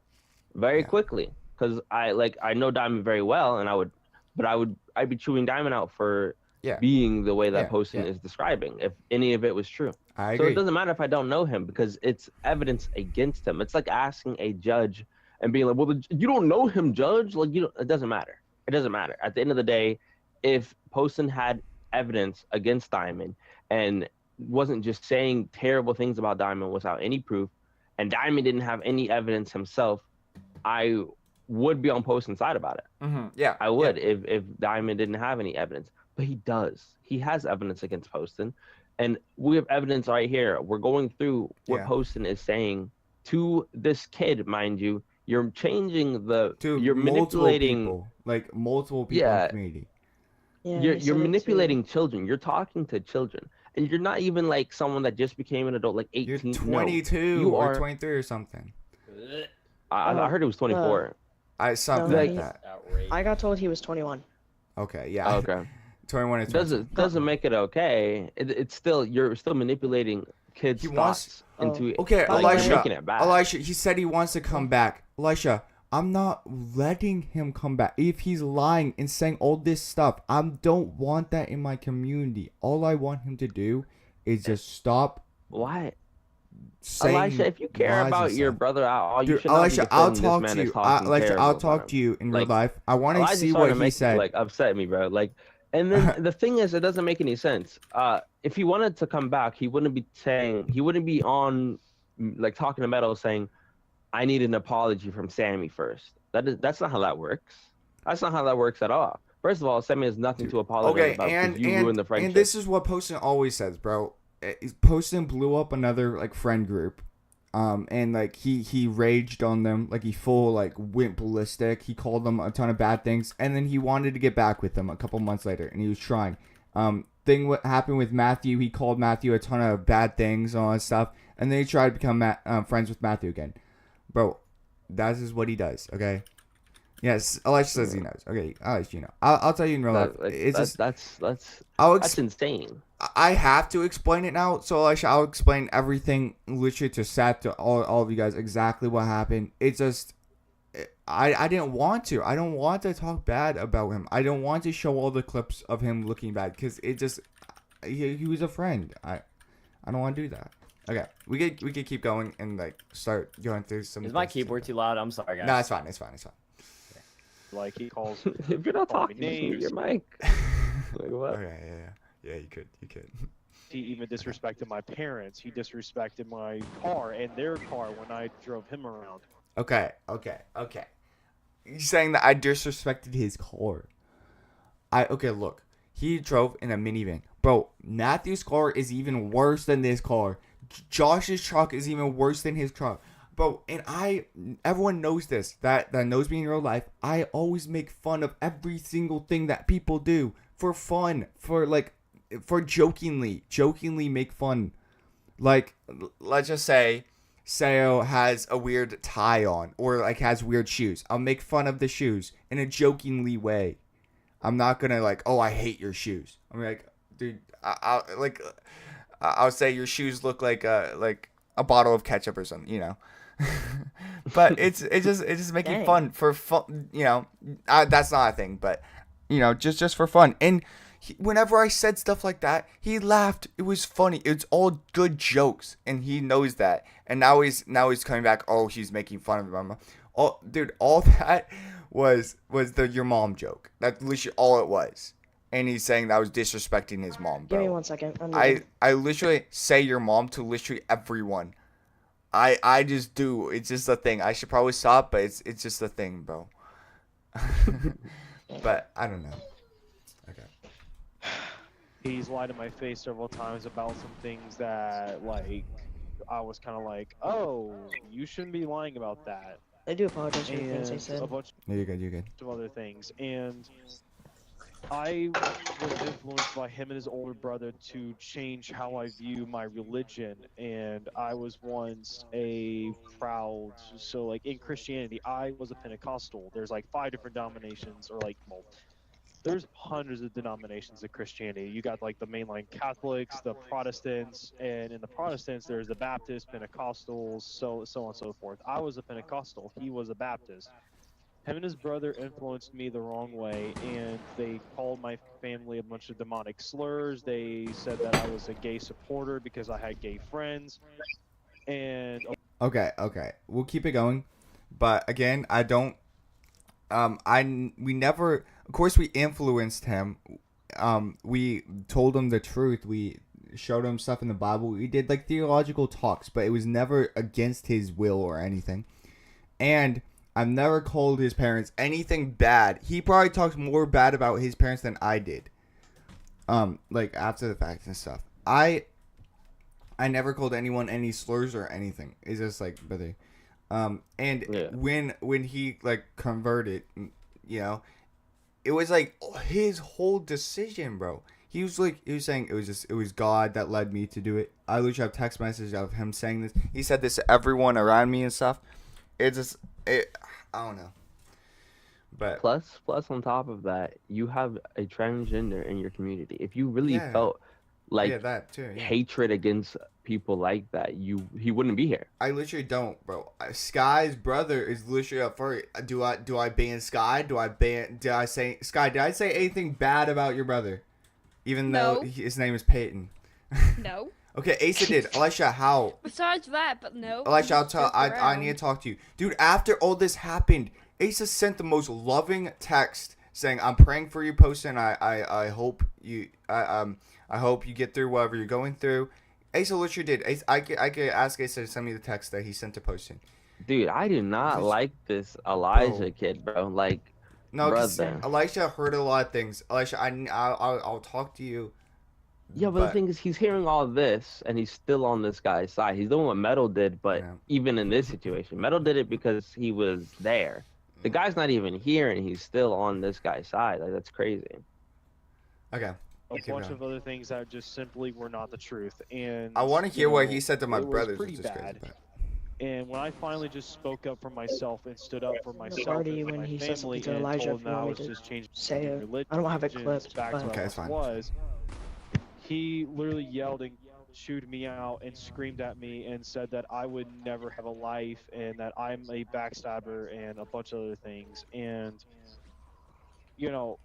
very quickly. Because I know Diamond very well, and I'd be chewing Diamond out for being the way that Poston is describing, if any of it was true. I So agree. it doesn't matter if I don't know him because it's evidence against him. It's like asking a judge and being like, "Well, you don't know him, judge." Like it doesn't matter. It doesn't matter. At the end of the day, if Poston had evidence against Diamond and wasn't just saying terrible things about Diamond without any proof, and Diamond didn't have any evidence himself, I would be on Poston's side about it. Yeah, I would if Diamond didn't have any evidence, but he does. He has evidence against Poston, and we have evidence right here. We're going through what Poston is saying to this kid, mind you. You're changing you're manipulating multiple people in the community. Yeah, you're manipulating children. You're talking to children, and you're not even like someone that just became an adult, like 18. You're 22 you or are 23 or something. I heard it was 24. Something No, like he- that. I got told he was 21. Okay, yeah. Okay. 21 and 22. Doesn't make it okay. It's still you're still manipulating kids' He wants- thoughts into Okay, By the like, way- making it bad. Elisha, he said he wants to come back. Elisha, I'm not letting him come back. If he's lying and saying all this stuff, I don't want that in my community. All I want him to do is just stop Why? saying Elisha, if you care lies about and your stuff. brother, you Dude, should not be Elisha, I'll defending talk this to man you. as talking Elisha, terrible I'll about talk him. to you in Like, real life. I want to Elijah's see starting what to he make said. like upset me, bro. Like, and then the thing is, it doesn't make any sense. If he wanted to come back, he wouldn't be on like talking to Metal saying, "I need an apology from Sammy first." That's not how that works. That's not how that works at all. First of all, Sammy has nothing to apologize Okay, about and because you ruined the friendship. and this is what Poston always says, bro. Poston blew up another like friend group And like he raged on them, like he full like went ballistic. He called them a ton of bad things, and then he wanted to get back with them a couple months later, and he was trying. Thing what happened with Matthew, he called Matthew a ton of bad things and all that stuff, and then he tried to become friends with Matthew again. Bro, that is what he does. Okay. Yes, Elisha says he knows. Okay, Elisha, you know. I'll tell you in real life. That's insane. I have to explain it now, so Elisha, I'll explain everything literally to Seth, to all of you guys, exactly what happened. It's just, I didn't want to. I don't want to talk bad about him. I don't want to show all the clips of him looking bad, because it just, he was a friend. I don't want to do that. Okay, we could keep going and like start going through some. Is my keyboard too loud? I'm sorry, guys. No, it's fine. It's fine. Like he calls. If you're not call talking, me just mute your mic. Like what? Okay, yeah, you could. He even disrespected my parents. He disrespected my car and their car when I drove him around. Okay. You're saying that I disrespected his car. Okay, look. He drove in a minivan. Bro, Matthew's car is even worse than this car. Josh's truck is even worse than his truck. Bro, and everyone knows this, that knows me in real life. I always make fun of every single thing that people do for fun, for jokingly make fun. Like, let's just say Sayo has a weird tie on, or like has weird shoes. I'll make fun of the shoes in a jokingly way. I'm not gonna like, oh, I hate your shoes. I'm like, dude, I'll say your shoes look like a bottle of ketchup or something, you know. But it's just making fun for fun, you know. That's not a thing, but you know, just for fun. And whenever I said stuff like that, he laughed. It was funny. It's all good jokes, and he knows that. And now he's coming back. Oh, he's making fun of my mom. Oh, dude, all that was your mom joke. That's literally all it was. And he's saying that I was disrespecting his mom, bro. Give me 1 second. I literally say your mom to literally everyone. I just do. It's just a thing. I should probably stop, but it's just a thing, bro. But I don't know. Okay. He's lied in my face several times about some things that, like, I was kind of like, oh, you shouldn't be lying about that. I do apologize for the things I said. A bunch You're good. of other things. And I was influenced by him and his older brother to change how I view my religion. And I was once a proud, so like in Christianity, I was a Pentecostal. There's like 5 different denominations, or like, well, there's hundreds of denominations in Christianity. You got like the mainline Catholics, the Protestants, and in the Protestants there's the Baptists, Pentecostals, so on and so forth. I was a Pentecostal. He was a Baptist. Him and his brother influenced me the wrong way, and they called my family a bunch of demonic slurs. They said that I was a gay supporter because I had gay friends. And Okay. We'll keep it going. But again, I don't we never, of course we influenced him. We told him the truth. We showed him stuff in the Bible. We did like theological talks, but it was never against his will or anything. And I've never called his parents anything bad. He probably talks more bad about his parents than I did. Like after the fact and stuff. I never called anyone any slurs or anything. It's just like, brother. And yeah. when he like converted, you know, it was like his whole decision, bro. He was saying it was God that led me to do it. I literally have text messages of him saying this. He said this to everyone around me and stuff. I don't know. But plus on top of that, you have a transgender in your community. If you really felt like that too, hatred against people like that, he wouldn't be here. I literally don't, bro. Sky's brother is literally a furry. Do I ban Sky? Did I say anything bad about your brother? Even though his name is Peyton. No. Okay, Asa did. Elisha, how? Besides that, but no. Elisha, I need to talk to you. Dude, after all this happened, Asa sent the most loving text saying, I'm praying for you, Poston. I hope you I hope you get through whatever you're going through. Asa literally did. I could ask Asa to send me the text that he sent to Poston. Dude, I do not like this Elijah kid, bro. Like, no, brother. Elisha heard a lot of things. Elisha, I'll talk to you Yeah, but the But- thing is, he's hearing all this, and he's still on this guy's side. He's doing what Metal did, but Yeah. even in this situation, Metal did it because he was there. The guy's not even here, and he's still on this guy's side. Like, that's crazy. Okay. A Keep bunch going. of other things that just simply were not the truth. And I want to you hear what know, he said to my it was brothers, pretty which is crazy. bad. But... And when I finally just spoke up for myself and stood up for myself Party and for when my he said family something to and Elijah, told if him you that I want was me to just changing say it. religion, I don't have it clipped, back but- to what Okay, I it's fine. was. He literally yelled and chewed me out and screamed at me and said that I would never have a life and that I'm a backstabber and a bunch of other things. And you know,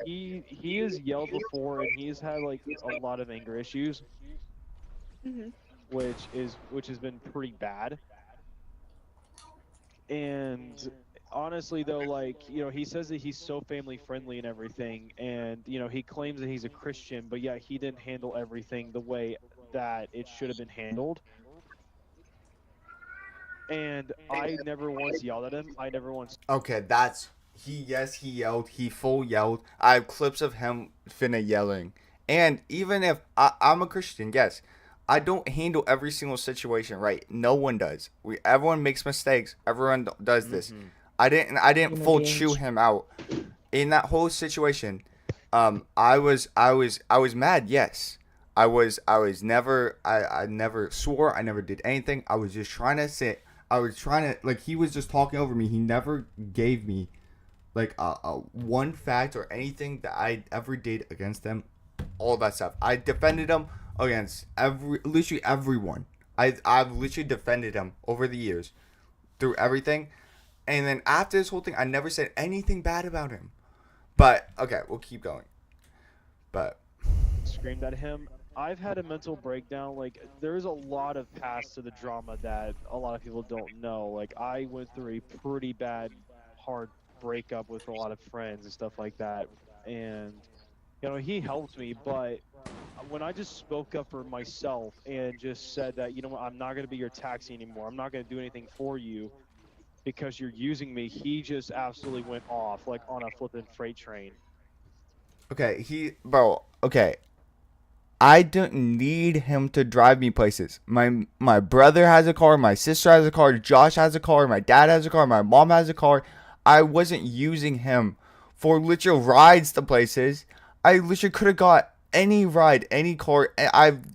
he has yelled before and he's had like a lot of anger issues, Mhm. which has been pretty bad. And honestly though, like, you know, he says that he's so family friendly and everything, and you know, he claims that he's a Christian, but yet he didn't handle everything the way that it should have been handled. And I never once yelled at him. I never once Okay, that's he yelled, he full yelled. I have clips of him finna yelling. And even if I'm a Christian, yes, I don't handle every single situation right. No one does. Everyone makes mistakes. Everyone does this. I didn't Human full beings. chew him out in that whole situation. I was mad. Yes, I never swore. I never did anything. I was just trying to sit. I was trying to, like, he was just talking over me. He never gave me like a one fact or anything that I ever did against them. All that stuff. I defended him against literally everyone. I've literally defended him over the years through everything. And then after this whole thing, I never said anything bad about him. But okay, we'll keep going. But screamed at him. I've had a mental breakdown. Like, there's a lot of past to the drama that a lot of people don't know. Like, I went through a pretty bad, hard breakup with a lot of friends and stuff like that. And, you know, he helped me, but when I just spoke up for myself and just said that, you know what, I'm not going to be your taxi anymore. I'm not going to do anything for you because you're using me. He just absolutely went off, like, on a flippin' freight train. okay, okay. I don't need him to drive me places. My brother has a car, my sister has a car, Josh has a car, my dad has a car, my mom has a car. I wasn't using him for literal rides to places. I literally could have got any ride, any car.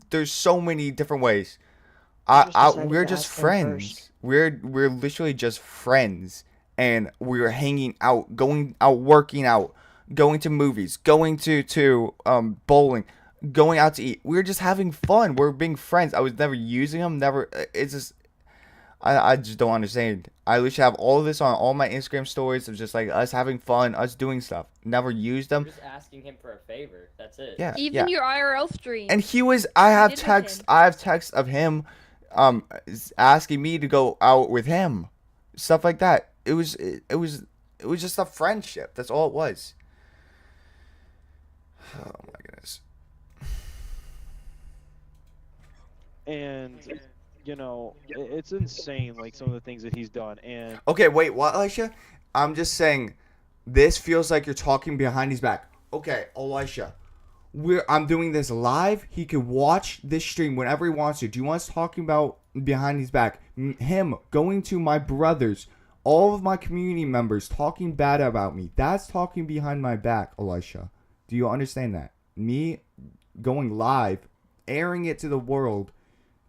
There's so many different ways. just decided We're to just ask him friends. first. We're literally just friends, and we were hanging out, going out, working out, going to movies, going to bowling, going out to eat. We were just having fun. We're being friends. I was never using them. Never. It's just. I just don't understand. I literally have all of this on all my Instagram stories of just like us having fun, us doing stuff. Never used them. You're just asking him for a favor. That's it. Yeah. Even your IRL stream. And he was. I have did with text. him. I have text of him, asking me to go out with him, stuff like that. It was just a friendship. That's all it was. Oh my goodness. And you know, it's insane, like some of the things that he's done. And Okay, wait, what, Elisha? I'm just saying, this feels like you're talking behind his back. Okay, Elisha, I'm doing this live. He can watch this stream whenever he wants to. Do you want us talking about behind his back? Him going to my brothers, all of my community members talking bad about me. That's talking behind my back, Elisha. Do you understand that? Me going live, airing it to the world,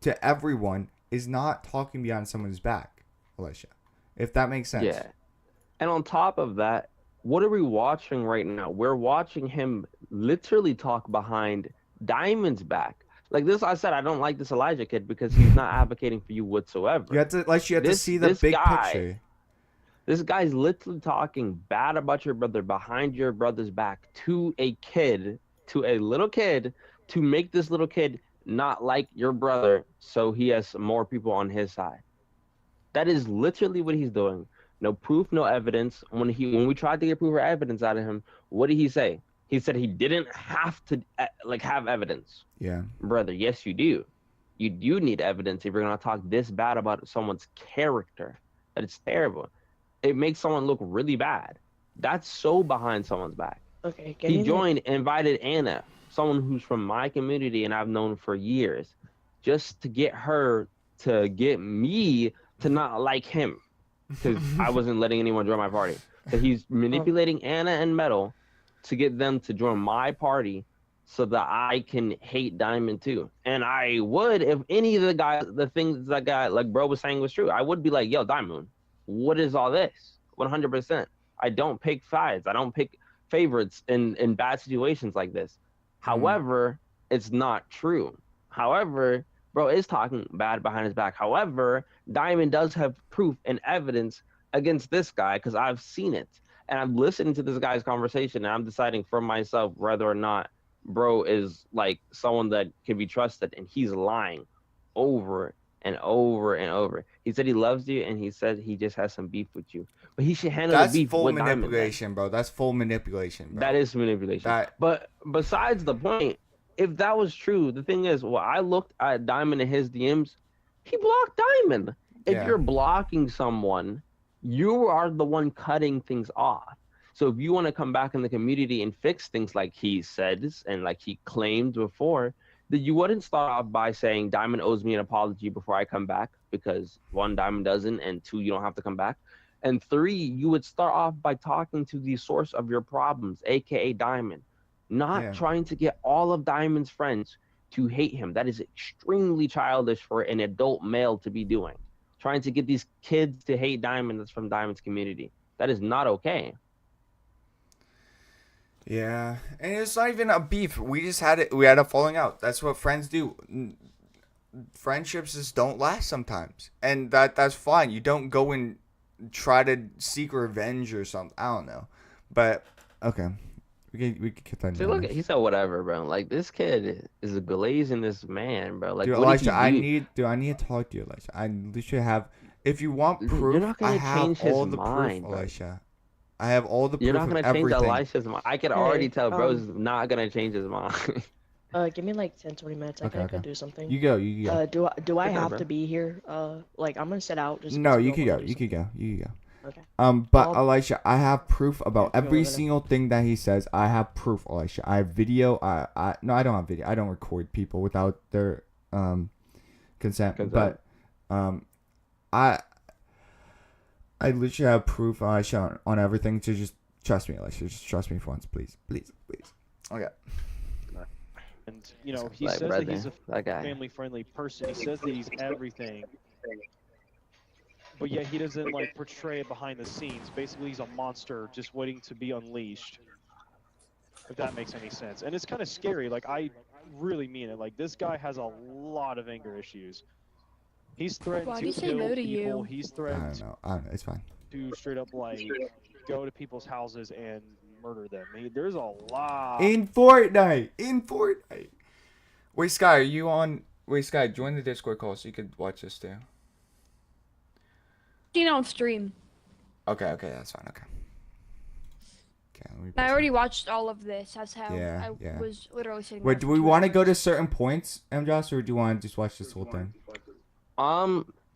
to everyone, is not talking behind someone's back, Elisha. If that makes sense. Yeah. And on top of that, what are we watching right now? We're watching him literally talk behind Diamond's back. Like this, I said, I don't like this Elijah kid because he's not advocating for you whatsoever. You have to see the this big guy- picture. This guy's literally talking bad about your brother behind your brother's back to a kid, to a little kid, to make this little kid not like your brother so he has more people on his side. That is literally what he's doing. No proof, no evidence. When we tried to get proof or evidence out of him, what did he say? He said he didn't have to have evidence. Yeah. Brother, yes you do. You do need evidence if you're gonna talk this bad about someone's character. That it's terrible. It makes someone look really bad. That's so behind someone's back. Okay, He invited Anna someone who's from my community and I've known for years, just to get her to get me to not like him because I wasn't letting anyone join my party. So he's manipulating Anna and Metal to get them to join my party so that I can hate Diamond too. And I would, if any of the things that guy, like bro was saying was true, I would be like, yo, Diamond, what is all this? 100%. I don't pick sides. I don't pick favorites in bad situations like this. However, it's not true. However, bro is talking bad behind his back. However, Diamond does have proof and evidence against this guy because I've seen it. And I've listened to this guy's conversation and I'm deciding for myself whether or not bro is like someone that can be trusted, and he's lying over and over and over. He said he loves you and he said he just has some beef with you. But he should handle That's the beef full with Diamond. manipulation, bro. That's full manipulation, bro. That is manipulation. But besides the point, if that was true, the thing is, well, I looked at Diamond in his DMs. He blocked Diamond. If you're blocking someone, you are the one cutting things off. So if you want to come back in the community and fix things like he says and like he claimed before, then you wouldn't start off by saying Diamond owes me an apology before I come back, because 1, Diamond doesn't, and 2, you don't have to come back. And 3, you would start off by talking to the source of your problems, aka Diamond, not trying to get all of Diamond's friends to hate him. That is extremely childish for an adult male to be doing. Trying to get these kids to hate Diamond that's from Diamond's community. That is not okay. Yeah, and it's not even a beef. We just had it. We had a falling out. That's what friends do. Friendships just don't last sometimes, and that's fine. You don't go and try to seek revenge or something. I don't know, but okay, we can get that. See, look, he said whatever, bro. Like, this kid is a glazing this man, bro. Like, dude, what Elijah, I need to talk to you, Elijah. I literally have. If you want proof, you're not gonna I have change his all the mind, proof, bro. Elijah. I have all the proof. You're not gonna of change everything. Elisha's mind. I can already tell, bro's not gonna change his mind. Give me like 10-20 minutes. I gotta go do something. You go. Do I Okay, have bro. to be here? Like, I'm gonna sit out. Just in No, case you don't could wanna go. do You could something. go. You could go. Okay. But I'll- Elisha, I have proof about Okay, go every over there. single thing that he says. I have proof, Elisha. I have video. No, I don't have video. I don't record people without their consent. But I literally have proof, Elisha, on everything. So just trust me, Elisha. Just trust me for once, please. Okay. And you know, he Like, says brother, that he's a that guy. family-friendly person. He says that he's everything, but yet he doesn't like portray it behind the scenes. Basically, he's a monster just waiting to be unleashed. If that makes any sense. And it's kind of scary. Like, I really mean it. Like, this guy has a lot of anger issues. He's threatened Why to do you say kill no to people. you? He's I threatened don't know. It's fine. to straight up like go to people's houses and murder them. There's a lot. In Fortnite. Wait, Sky, are you on? Wait, Sky, join the Discord call so you could watch this too. Seen on stream. Okay, that's fine. Okay, let me. I already watched all of this. That's how Yeah, I yeah. was literally sitting. Wait, there do for we 2 want to go to hours. certain points, Josh, or do you want to just watch this whole thing? I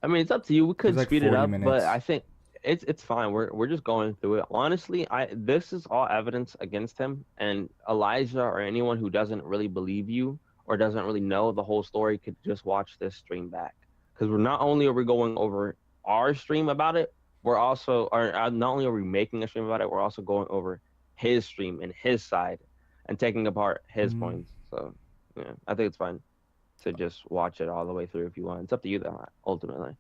mean, it's up to you. We could like speed it 40 up, minutes. but I think it's fine. We're just going through it. Honestly, this is all evidence against him, and Elijah or anyone who doesn't really believe you or doesn't really know the whole story could just watch this stream back, because we're not only are we going over our stream about it, we're also not only are we making a stream about it, we're also going over his stream and his side and taking apart his points. So yeah, I think it's fine to just watch it all the way through if you want. It's up to you though, ultimately.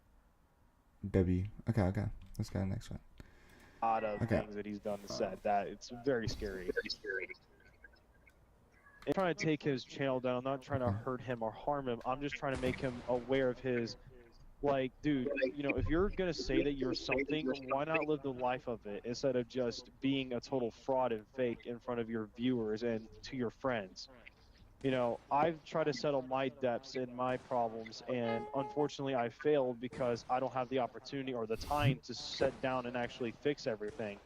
W. Okay. Let's go to the next one. A lot of Okay. things that he's done to set that it's very scary. I'm trying to take his channel down. I'm not trying to hurt him or harm him. I'm just trying to make him aware of his, like, dude, you know, if you're gonna say that you're something, why not live the life of it instead of just being a total fraud and fake in front of your viewers and to your friends? You know, I've tried to settle my debts and my problems, and unfortunately I failed because I don't have the opportunity or the time to sit down and actually fix everything.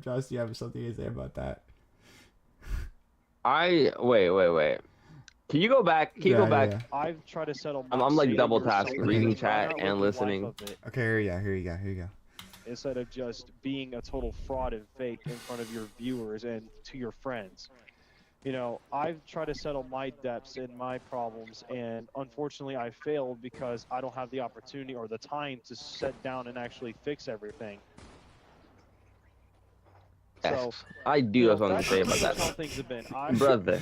Josh, do you have something to say about that? Wait. Can you go back? Can you go back? Yeah. I've tried to settle. I'm like say that double you're tasking, something, reading why chat not and live the life listening. of it Okay, here you go. instead of just being a total fraud and fake in front of your viewers and to your friends. You know, I've tried to settle my debts and my problems, and unfortunately, I failed because I don't have the opportunity or the time to sit down and actually fix everything. So, Yes, I do you have know, something to that's say pretty about much how that. things have been. I Brother,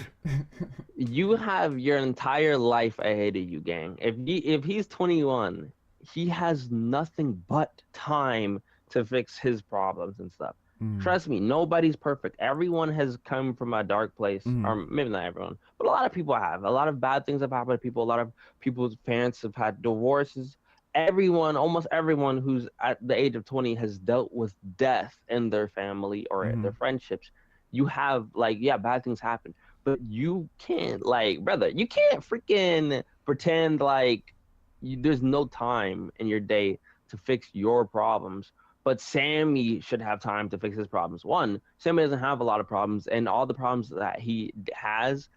you have your entire life ahead of you, gang. If he's 21, he has nothing but time to fix his problems and stuff. Mm. Trust me, nobody's perfect. Everyone has come from a dark place, Mhm. or maybe not everyone, but a lot of people have. A lot of bad things have happened to people. A lot of people's parents have had divorces. Everyone, almost everyone who's at the age of 20 has dealt with death in their family or their Mhm. friendships. You have, like, yeah, bad things happen, but you can't, like, brother, you can't freaking pretend like there's no time in your day to fix your problems. But Sammy should have time to fix his problems. One, Sammy doesn't have a lot of problems, and all the problems that he has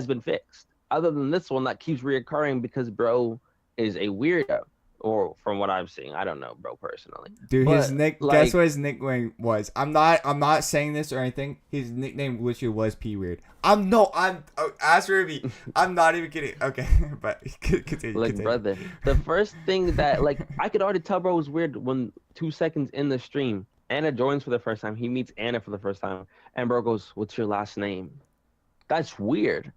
been fixed. Other than this one that keeps reoccurring because bro is a weirdo, or from what I'm seeing, I don't know, bro, personally. Dude, his But, nick. like, Guess what his nickname was? I'm not saying this or anything. His nickname literally was P Weird. Ask Ruby. I'm not even kidding. Okay, but continue. like, Continue. brother, the first thing that, like, I could already tell bro was weird when 2 seconds in the stream, Anna joins for the first time. He meets Anna for the first time, and bro goes, "What's your last name?" That's weird.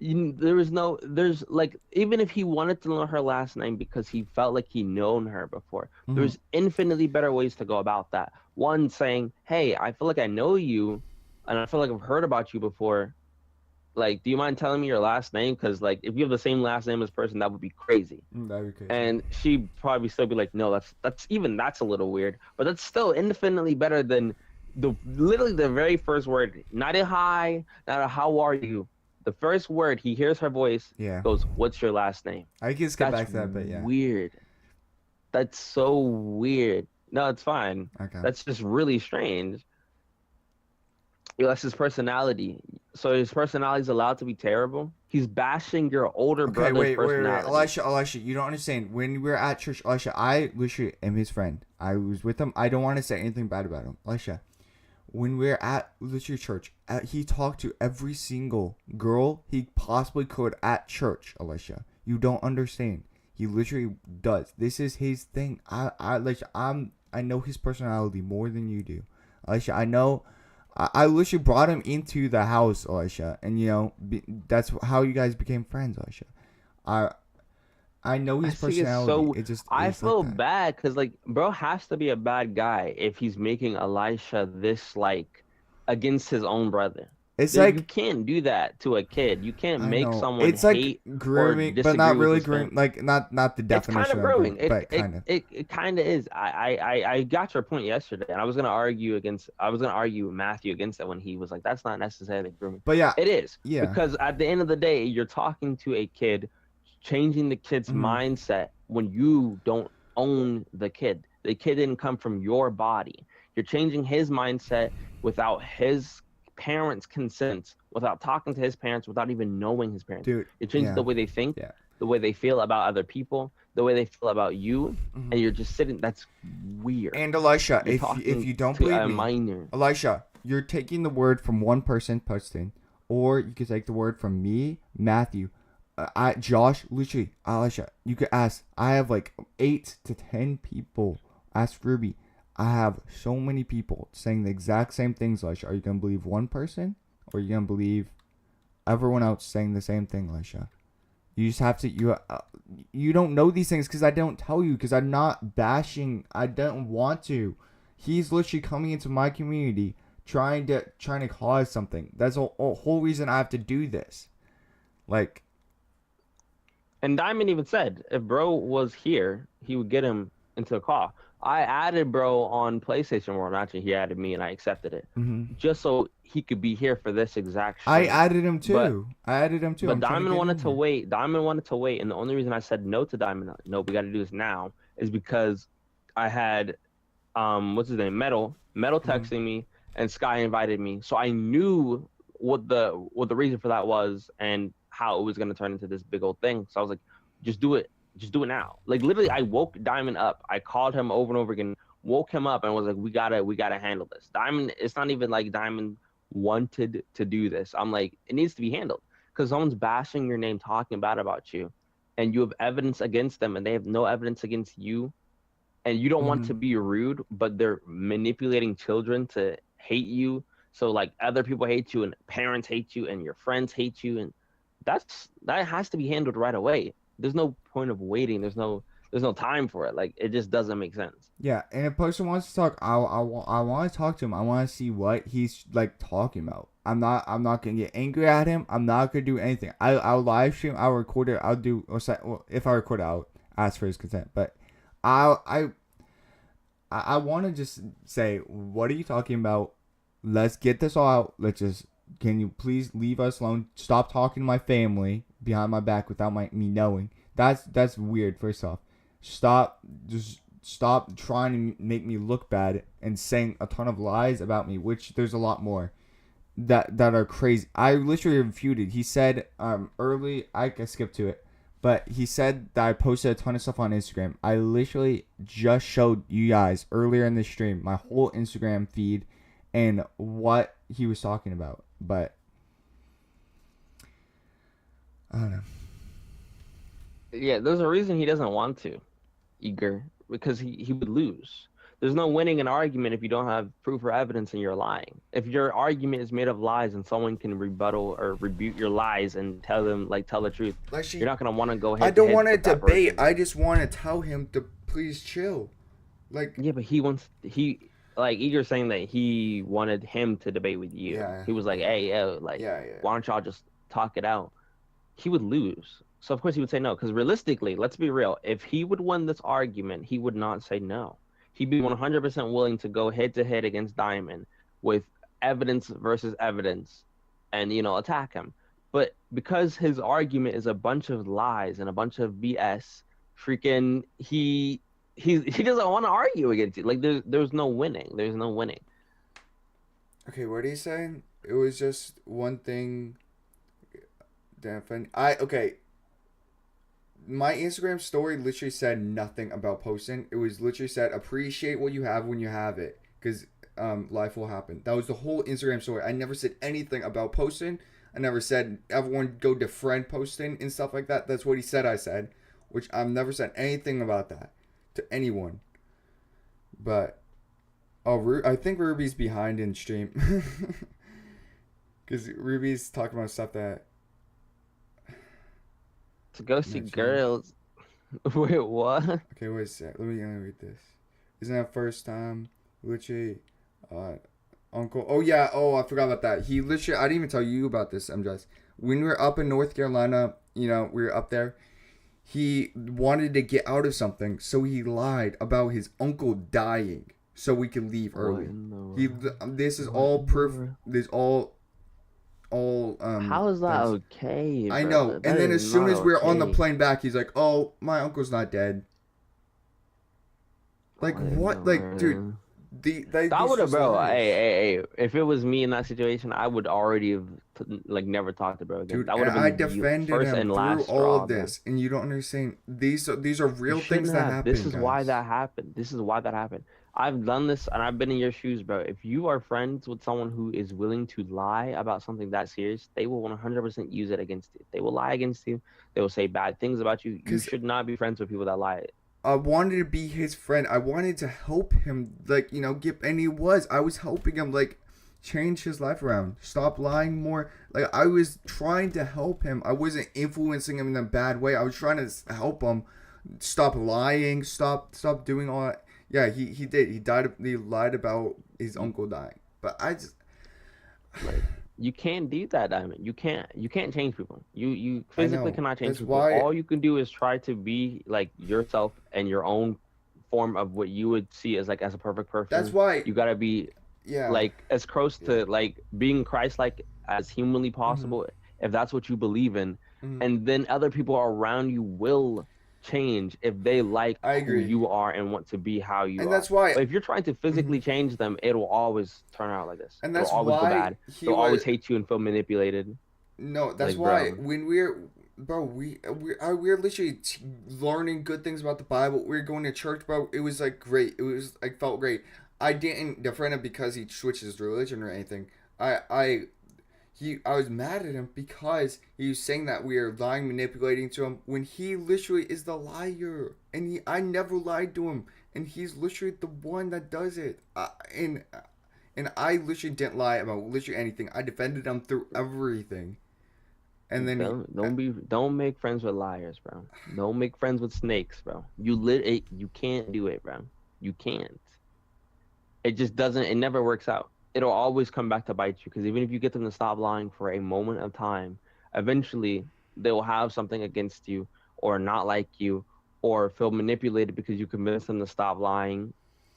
There's like, even if he wanted to know her last name because he felt like he known her before, Mhm. there's infinitely better ways to go about that. One, saying, "Hey, I feel like I know you, and I feel like I've heard about you before. Like, do you mind telling me your last name? Because, like, if you have the same last name as this person, that would be crazy." That'd be crazy. And she'd probably still be like, "No, that's a little weird," but that's still infinitely better than literally the very first word, not a hi, not a how are you. The first word, he hears her voice, Yeah. goes, "What's your last name?" I can skip That's back to that, but yeah. weird. That's so weird. No, it's fine. Okay. That's just really strange. That's his personality. So his personality is allowed to be terrible. He's bashing your older Okay, brother's wait. personality. Elisha, you don't understand. When we were at church, Elisha, I literally am his friend. I was with him. I don't want to say anything bad about him. Elisha, when we were at literally church, he talked to every single girl he possibly could at church, Elisha. You don't understand. He literally does. This is his thing. I know his personality more than you do. Elisha, I know. I literally brought him into the house, Elisha, and that's how you guys became friends, Elisha. I know his I think it's personality. so. It just I is feel like that. bad because, like, bro has to be a bad guy if he's making Elisha this, like, against his own brother. It's You like can't do that to a kid. You can't I make know someone it's like hate grooming, but disagree not with really his grooming. family. Like not the It's kind definition of of growing. grooming, but kind of. It kind of is. I got your point yesterday, and I was gonna argue with Matthew against it when he was like, "That's not necessarily grooming." But yeah, It is, yeah. because at the end of the day, you're talking to a kid, changing the kid's Mhm. mindset when you don't own the kid. The kid didn't come from your body. You're changing his mindset without his parents' consent, without talking to his parents, without even knowing his parents. Dude, You're changing yeah. the way they think, Yeah. the way they feel about other people, the way they feel about you, Mhm. and you're just sitting. That's weird. And Elisha, You're if talking you don't to believe a me, minor. Elisha, you're taking the word from one person posting, or you could take the word from me, Matthew, Josh, literally, Elisha. You could ask. I have like 8 to 10 people. Ask Ruby. I have so many people saying the exact same things, Elisha. Are you gonna believe one person, or are you gonna believe everyone else saying the same thing, Elisha? You just have to. You don't know these things because I don't tell you, because I'm not bashing. I don't want to. He's literally coming into my community trying to cause something. That's a whole reason I have to do this. Like, And Diamond even said if bro was here, he would get him into a call. I added bro on PlayStation World. Actually, he added me, and I accepted it just so he could be here for this exact stream. I added him too. But I'm Diamond wanted to wait. Diamond wanted to wait, and the only reason I said no to Diamond, no, we got to do this now, is because I had, what's his name, Metal texting me, and Sky invited me, so I knew what the reason for that was and how it was gonna turn into this big old thing. So I was like, just do it now. Like, literally, I woke Diamond up. I called him over and over again, woke him up, and was like, we gotta handle this. Diamond, it's not even like Diamond wanted to do this. I'm like, it needs to be handled because someone's bashing your name, talking bad about you, and you have evidence against them, and they have no evidence against you, and you don't want to be rude, but they're manipulating children to hate you. So like other people hate you, and parents hate you, and your friends hate you, and that has to be handled right away. There's no point of waiting. There's no time for it. Like, it just doesn't make sense. Yeah, and if a person wants to talk, I want to talk to him. I want to see what he's like talking about. I'm not gonna get angry at him. I'm not gonna do anything. I'll live stream. I'll record it. I'll do. Well, if I record it, I'll ask for his consent. But I want to just say, what are you talking about? Let's get this all out. Can you please leave us alone? Stop talking to my family behind my back without me knowing. That's weird. First off, stop trying to make me look bad and saying a ton of lies about me, which there's a lot more that are crazy. I literally refuted. He said early, I can skip to it, but he said that I posted a ton of stuff on Instagram. I literally just showed you guys earlier in the stream my whole Instagram feed and what he was talking about. But I don't know. Yeah, there's a reason he doesn't want to, Eager, because he would lose. There's no winning an argument if you don't have proof or evidence and you're lying. If your argument is made of lies and someone can rebuttal or rebuke your lies and tell the truth, you're not gonna want to go ahead. I don't want to debate. I just want to tell him to please chill. Like, yeah, but Eager saying that he wanted him to debate with you. Yeah. He was like, hey, yo, like, why don't y'all just talk it out? He would lose. So of course he would say no, because realistically, let's be real. If he would win this argument, he would not say no. He'd be 100% willing to go head to head against Diamond with evidence versus evidence and, attack him. But because his argument is a bunch of lies and a bunch of BS, freaking he doesn't want to argue against you. Like, there's no winning. There's no winning. Okay, what are you saying? It was just one thing. Okay. My Instagram story literally said nothing about posting. It was literally said, appreciate what you have when you have it, because life will happen. That was the whole Instagram story. I never said anything about posting. I never said everyone go to friend posting and stuff like that. That's what he said I said, which I've never said anything about that to anyone. But I think Ruby's behind in stream. Because Ruby's talking about stuff that... To go see girls. Wait, what? Okay, wait a sec. Let me read this. Isn't that first time? Literally, Uncle... Oh, yeah. Oh, I forgot about that. He literally... I didn't even tell you about this, MJS. When we were up in North Carolina, we were up there. He wanted to get out of something, so he lied about his uncle dying so we could leave early. This is all proof. There's all how is that okay, bro? I know. And then as soon as we're on the plane back, he's like, oh, my uncle's not dead. Like, what? Like, dude, I would have, bro. Hey, if it was me in that situation, I would already have never talked to bro again. Dude, that would have been I defended first him and through last all of this, and you don't understand. These are real things that happen. This is why that happened. I've done this, and I've been in your shoes, bro. If you are friends with someone who is willing to lie about something that serious, they will 100% use it against you. They will lie against you. They will say bad things about you. You should not be friends with people that lie. I wanted to be his friend. I wanted to help him, and he was. I was helping him, change his life around. Stop lying more. I was trying to help him. I wasn't influencing him in a bad way. I was trying to help him stop lying, stop doing all that. Yeah, he did. He lied about his uncle dying. But I just... You can't do that, Diamond. You can't change people. You physically cannot change people. All you can do is try to be yourself and your own form of what you would see as as a perfect person. That's why you gotta be as close to being Christ-like as humanly possible, if that's what you believe in. And then other people around you will change if they who you are and want to be how you are. And that's why... But if you're trying to physically change them, it will always turn out like this. And that's It'll always why go bad. They'll always hate you and feel manipulated. No, that's why when we're literally learning good things about the Bible. We're going to church, bro. It was great. It was felt great. I didn't defriend him because he switched his religion or anything. I was mad at him because he was saying that we are lying, manipulating to him when he literally is the liar, and I never lied to him, and he's literally the one that does it. And I literally didn't lie about literally anything. I defended him through everything. And then don't make friends with liars, bro. Don't make friends with snakes, bro. You can't do it, bro. You can't. It just doesn't. It never works out. It'll always come back to bite you, because even if you get them to stop lying for a moment of time, eventually they will have something against you, or not like you, or feel manipulated because you convinced them to stop lying,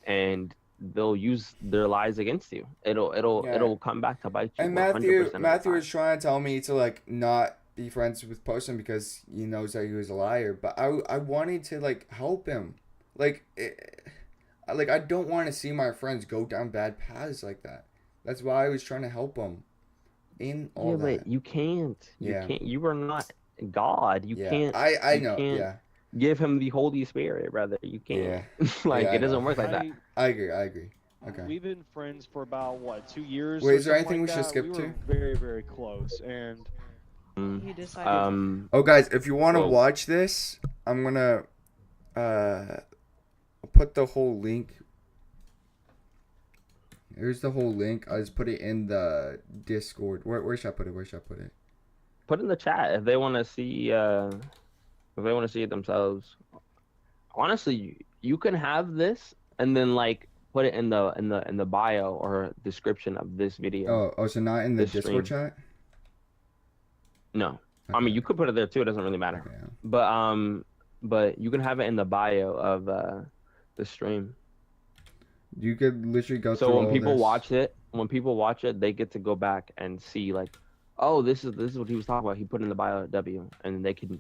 and they'll use their lies against you. It'll come back to bite you. And 100% of the Matthew time. was trying to tell me to like not be friends with Poston because he knows that he was a liar, but I wanted to like help him. Like I don't want to see my friends go down bad paths like that. That's why I was trying to help them in all that. But you can't. Yeah. You can't. You are not God. You Yeah, can't. I you know. can't Yeah, give him the Holy Spirit, brother. You can't. Like, Yeah, I it doesn't know. work like that. I agree. Okay. We've been friends for about what, 2 years? Wait, or is there something anything we like should that? skip We to? were very, very close, and He decided. Oh, guys, if you want to Whoa. watch this, I'm gonna put the whole link. Here's the whole link. I just put it in the Discord. Where should I put it? Put in the chat if they want to see. If they want to see it themselves. Honestly, you can have this and then like put it in the bio or description of this video. Oh, so not in the This Discord stream. chat? No, I mean you could put it there too. It doesn't really matter. Okay. But you can have it in the bio of the stream. You could literally go through So when all people this. watch it, they get to go back and see like, oh, this is what he was talking about. He put in the bio W, and they can,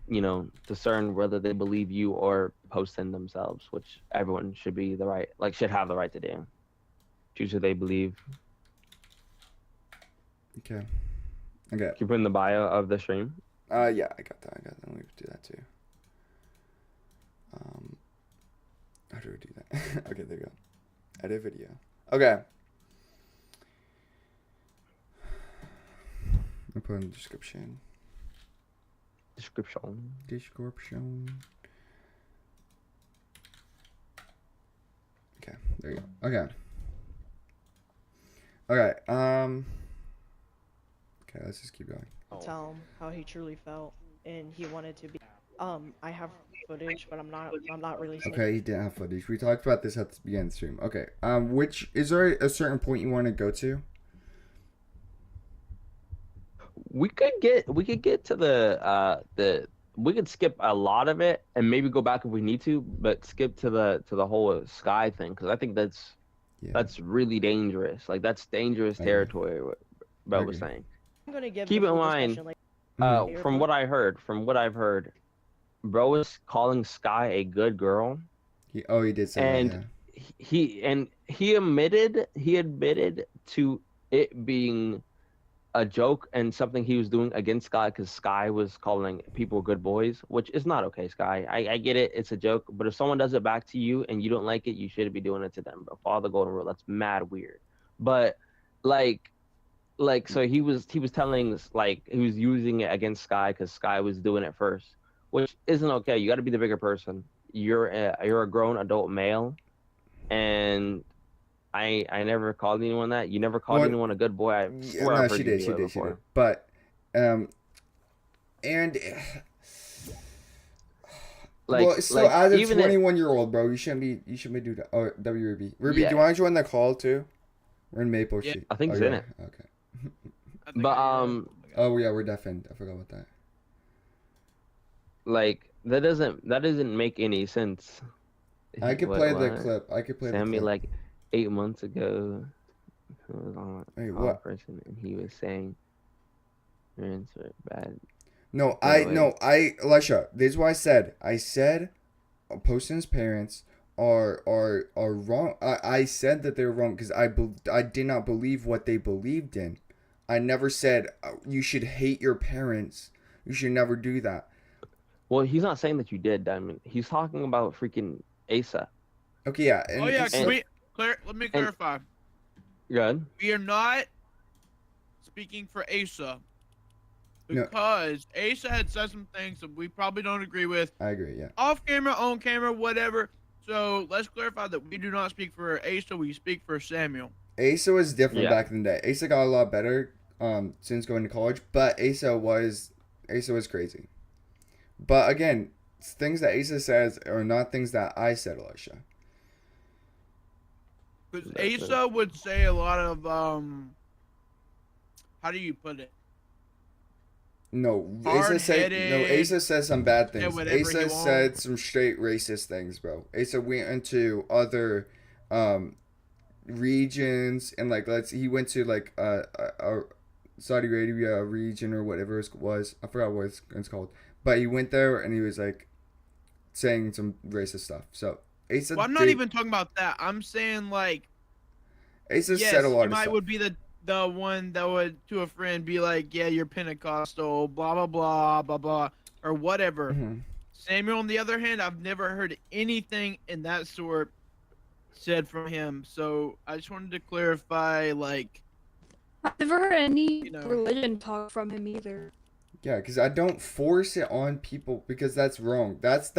Yeah. Discern whether they believe you or post in themselves, which everyone should have the right to do. Choose who they believe. Okay. Can you put in the bio of the stream? Yeah, I got that. Let me do that too. How do we do that? Okay, there you go. Edit video. Okay. I'll put in the description. Description. Okay, there you go. Okay, okay, let's just keep going. Tell him how he truly felt, and he wanted to be. I have footage, but I'm not releasing. Okay, he didn't have footage. We talked about this at the beginning of the stream. Okay, which is there a certain point you want to go to? We could get to we could skip a lot of it and maybe go back if we need to, but skip to the whole Sky thing, because I think that's really dangerous. Like, that's dangerous territory. What Bro was saying. I'm gonna give. Keep the in full mind, discussion later. from what I've heard, bro is calling Sky a good girl. He did say that. And he admitted to it being a joke and something he was doing against Sky, because Sky was calling people good boys, which is not okay, Sky. I get it, it's a joke, but if someone does it back to you and you don't like it, you shouldn't be doing it to them, bro. Follow the golden rule. That's mad weird. But so he was telling, like, he was using it against Sky because Sky was doing it first, which isn't okay. You got to be the bigger person. You're a grown adult male, and I never called anyone that. You never called anyone a good boy. I swear I've heard she you did. do it before. But and Like, well, so like, as a even if- 21-year-old, bro, you shouldn't be doing that. Oh, W Ruby. Ruby, Yeah. do you want to join the call too? We're in Maple Yeah. Street. I think oh, he's in yeah. it. Okay. I think But Oh yeah, we're deafened. I forgot about that. like that doesn't make any sense. I could What- play the what? clip. I could play the Sammy, clip. like 8 months ago, he was on Wait, a what? person and he was saying parents are bad. No, Wait. Elisha, this is what I said Poston's parents are wrong. I said that they're wrong because I did not believe what they believed in. I never said you should hate your parents. You should never do that. Well, he's not saying that you did, Diamond. He's talking about freaking Asa. Okay, yeah. Oh yeah, it's- let me clarify. Good. we are not speaking for Asa No. because Asa had said some things that we probably don't agree with. I agree. Yeah. Off camera, on camera, whatever. So let's clarify that we do not speak for Asa. We speak for Samuel. Asa was different Yeah. back in the day. Asa got a lot better since going to college, but Asa was crazy. But again, things that Asa says are not things that I said, Elisha. Because That's Asa would say a lot of how do you put it? No, Asa Hard-headed, Asa says some bad yeah, things. whatever Asa you want. said some straight racist things, bro. Asa went into other regions and like he went to like a Saudi Arabia region or whatever it was. I forgot what it's called. But he went there and he was like saying some racist stuff. So Asa Well, I'm not even talking about that. I'm saying like Asa yes, said a lot you of might stuff. would be the one that would to a friend be like, yeah, you're Pentecostal, blah blah blah blah blah, or whatever. Mhm. Samuel, on the other hand, I've never heard anything in that sort said from him. So I just wanted to clarify, like, I've never heard any You know. religion talk from him either. Yeah, because I don't force it on people because that's wrong. That's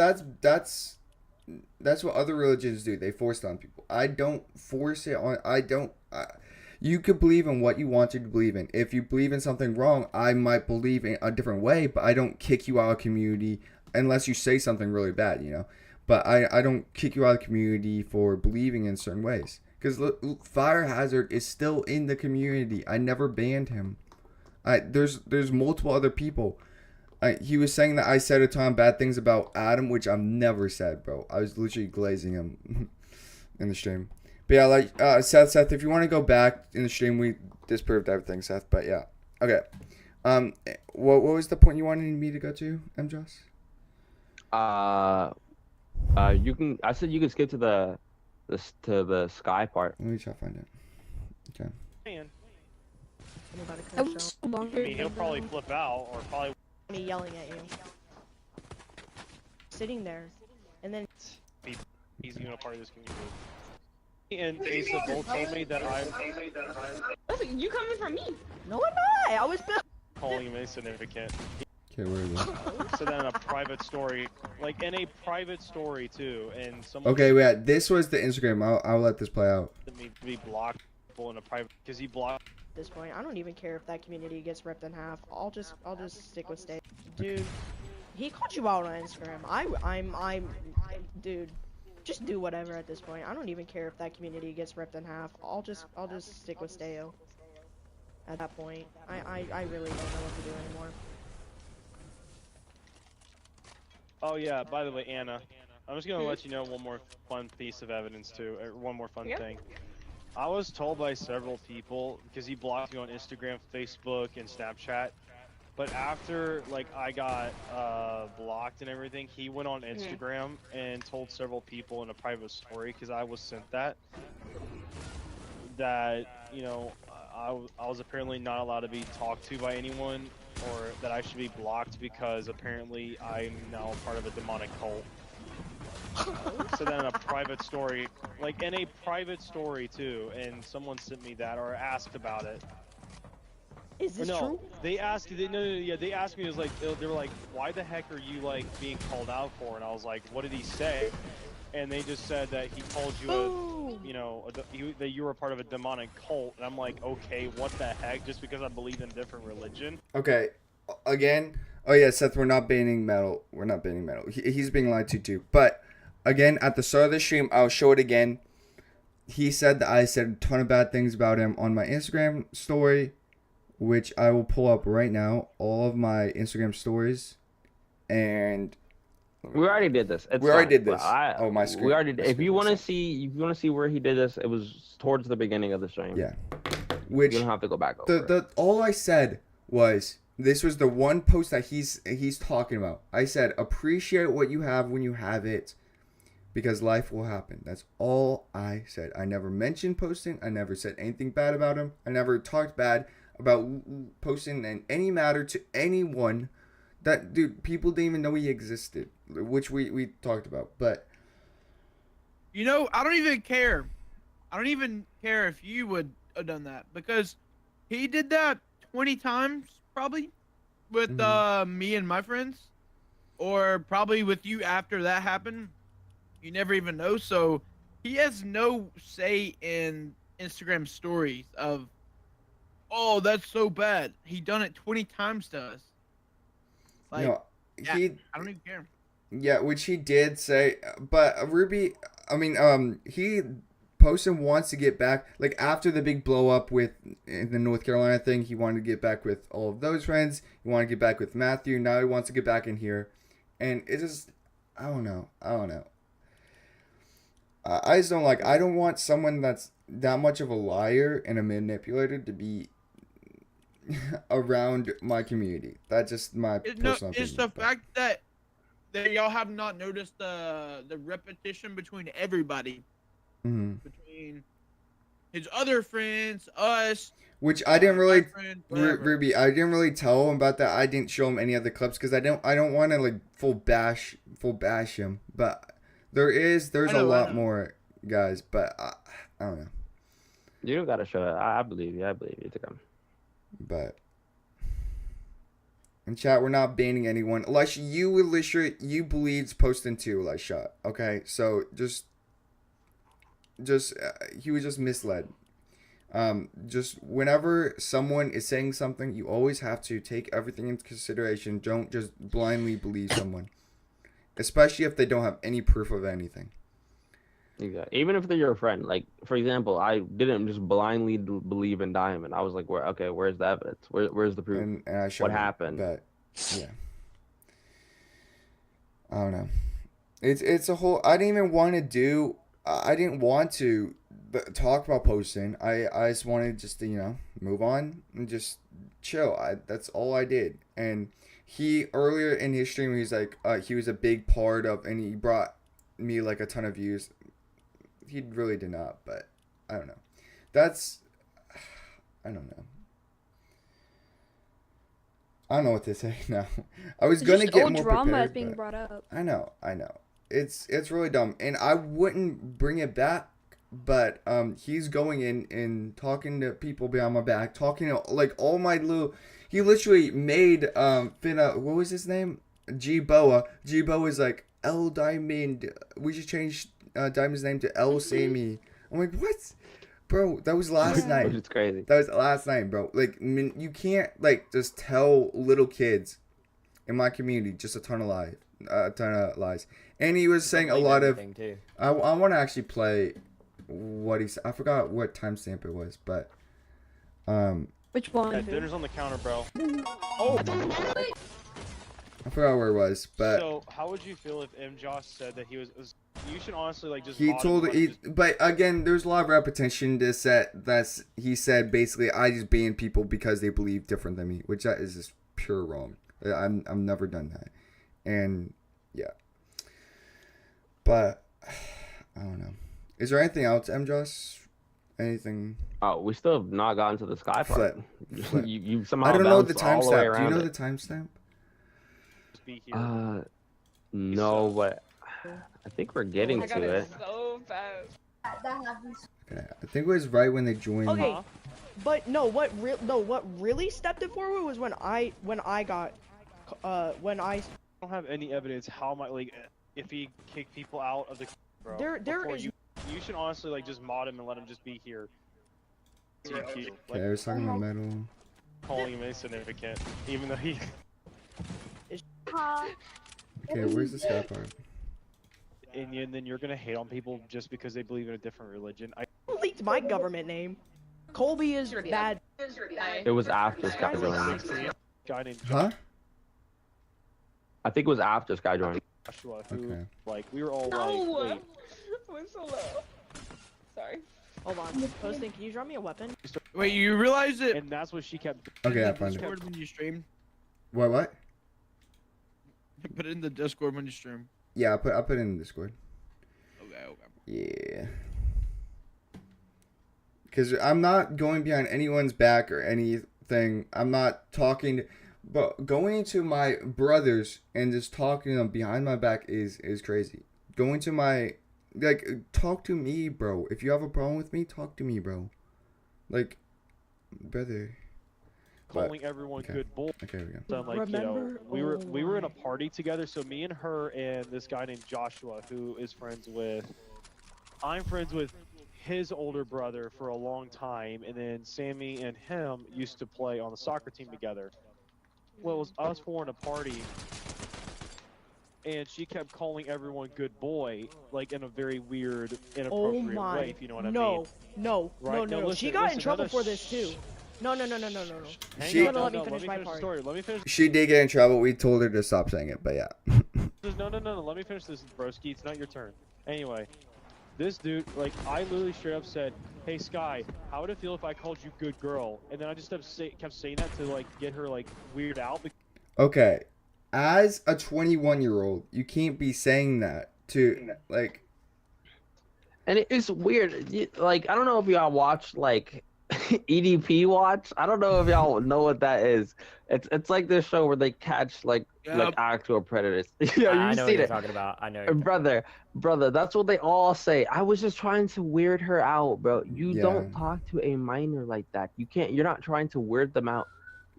what other religions do. They force it on people. I don't force it on. You could believe in what you want to believe in. If you believe in something wrong, I might believe in a different way, but I don't kick you out of community unless you say something really bad, you know. But I don't kick you out of the community for believing in certain ways. Because Fire Hazard is still in the community. I never banned him. There's multiple other people. He was saying that I said a ton of bad things about Adam, which I've never said, bro. I was literally glazing him in the stream. But yeah, like Seth, if you want to go back in the stream, we disproved everything, Seth. But yeah, okay. What was the point you wanted me to go to, MJoss? You can. I said you can skip to the sky part. Let me try to find it. Okay. Man, That was so long I mean, he'll ago. probably flip out or probably Me yelling at you. Sitting there. And then he's even a part of this community. And Asa both told me that I'm you coming from me? No, I'm not. I was calling him insignificant. Okay, where is it? So then in a private story, like in a private story too, and someone Okay, yeah, this was the Instagram. I'll let this play out. sent me to be blocked people in a private because he blocked. at this point. I don't even care if that community gets ripped in half. I'll just stick with stay. Dude, he called you out on Instagram. I'm dude. Just do whatever at this point. I don't even care if that community gets ripped in half. I'll just stick with Steo. At that point, I really don't know what to do anymore. Oh yeah, by the way, Anna, I'm just gonna let you know one more fun piece of evidence too, or one more fun thing. I was told by several people because he blocked me on Instagram, Facebook, and Snapchat. But after like I got blocked and everything, he went on Instagram and told several people in a private story because I was sent that you know I was apparently not allowed to be talked to by anyone, or that I should be blocked because apparently I'm now part of a demonic cult. So then in a private story, like in a private story too, and someone sent me that or asked about it. Is this No, true? they asked. They asked me. It was like they were like, "Why the heck are you like being called out for?" And I was like, "What did he say?" And they just said that he called you that you were a part of a demonic cult. And I'm like, "Okay, what the heck?" Just because I believe in a different religion. Okay, again. Oh yeah, Seth, we're not banning metal. We're not banning metal. He's being lied to too. But again, at the start of the stream, I'll show it again. He said that I said a ton of bad things about him on my Instagram story, which I will pull up right now, all of my Instagram stories, and We already did this. It's We already fine, did this. but Oh, my screen. We already did. My If screen you want to is see, where he did this, it was towards the beginning of the stream. yeah, which You don't have to go back over it. the all I said was this was the one post that he's talking about. I said appreciate what you have when you have it, because life will happen. That's all I said. I never mentioned posting. I never said anything bad about him. I never talked bad about posting in any matter to anyone. That dude, people didn't even know he existed, which we talked about. But You know, I don't even care. I don't even care if you would have done that because he did that 20 times probably with me and my friends, or probably with you after that happened. You never even know. So he has no say in Instagram stories of, oh, that's so bad. He done it 20 times to us. Like, No, yeah, he I don't even care. yeah, which he did say, but Ruby, I mean, he posted wants to get back, like after the big blow up with the North Carolina thing, he wanted to get back with all of those friends. He wanted to get back with Matthew. Now he wants to get back in here, and it's just, I don't know. I just don't like. I don't want someone that's that much of a liar and a manipulator to be around my community. That's just my personal opinion. It's the fact that y'all have not noticed the repetition between everybody, between his other friends, us. Which I didn't really, friend, Ruby. I didn't really tell him about that. I didn't show him any other clips because I don't want to like full bash him. But there's a lot more guys. But I don't know. You don't gotta show it. I believe you. To come. But in chat, we're not banning anyone. Elisha, you believed posting too, Elisha. Okay, so just he was just misled. Just whenever someone is saying something, you always have to take everything into consideration. Don't just blindly believe someone, especially if they don't have any proof of anything. Exactly. Even if they're your friend. Like, for example, I didn't just blindly believe in Diamond. I was like, where's the evidence? Where's the proof? And I showed what him, happened? But yeah, I don't know. It's a whole. I didn't want to talk about posting. I just wanted to move on and just chill. That's all I did. And he earlier in his stream, he's like he was a big part of, and he brought me like a ton of views. He really did not, but I don't know. I don't know. I don't know what to say now. I was gonna get more drama prepared, is being brought up. I know. It's really dumb, and I wouldn't bring it back. But he's going in and talking to people behind my back, talking to like all my little. He literally made Finna. What was his name? G Boa. G Boa is like L Diamond. We should change Diamond's name to L Sammy. I'm like, what? Bro, that was last night. It's crazy. That was last night, bro. Like, you can't like just tell little kids in my community just a ton of lies. And he was saying a lot of. I want to actually play what he said. I forgot what timestamp it was, but Which one? Yeah, dinner's on the counter, bro. Oh. I forgot where it was, but so how would you feel if M. Josh said that he was you should honestly like just. He told but again, there's a lot of repetition to set. He said basically, I just ban people because they believe different than me, which that is just pure wrong. I've never done that, and yeah. But I don't know. Is there anything else, M. Josh? Anything? Oh, we still have not gotten to the sky part. Flip. You somehow. I don't know the bounced all the way timestamp. Do you know around the timestamp? No, but I think we're getting to it. So fast. Okay, I think it was right when they joined. Okay, but no, what really stepped it forward was when I don't have any evidence how much like if he kicked people out of the bro. There is. You should honestly like just mod him and let him just be here. Okay, I was talking about metal. Calling him insignificant, even though he. Okay, where's the sky part? And then you're gonna hate on people just because they believe in a different religion. I leaked my government name. Colby is bad. It was after Skyjoin. Huh? I think it was after Skyjoin. Joshua, who like we were all like, wait. Went so low. Sorry. Hold on. Posting, can you draw me a weapon? Wait, you realize it? And that's what she kept. Okay, I found Discord it. when you stream. What? Put it in the Discord when you stream. Yeah, I put it in the Discord. Okay. Yeah. Because I'm not going behind anyone's back or anything. I'm not talking, but going to my brothers and just talking to them behind my back is crazy. Going to my, talk to me, bro. If you have a problem with me, talk to me, bro. Like, brother. But- calling everyone okay. good boy. Okay, we go. So like, Remember? we were in a my- party together. So me and her and this guy named Joshua, who is friends with, I'm friends with his older brother for a long time, and then Sammy and him used to play on the soccer team together. Well, it was us four in a party, and she kept calling everyone good boy, like in a very weird, Oh inappropriate my. way, if you know what I no, mean. no, Right? no, No, no, no. listen, She got in listen, trouble no, for this too. No. Hang She- on, You gotta let me no, finish my the part. story. Let me finish. She did get in trouble. We told her to stop saying it, but yeah. No. Let me finish this, broski. It's not your turn. Anyway, this dude, like, I literally straight up said, "Hey Sky, how would it feel if I called you good girl?" And then I just kept saying that to like get her like weirded out. Okay, as a 21-year-old, you can't be saying that to like. And it's weird. Like, I don't know if y'all watch like EDP watch. I don't know if y'all know what that is. It's like this show where they catch like actual predators. Yeah, I you know what seen you're it, talking about. I know. You're brother. That's what they all say. I was just trying to weird her out, bro. You Yeah. don't talk to a minor like that. You can't. You're not trying to weird them out.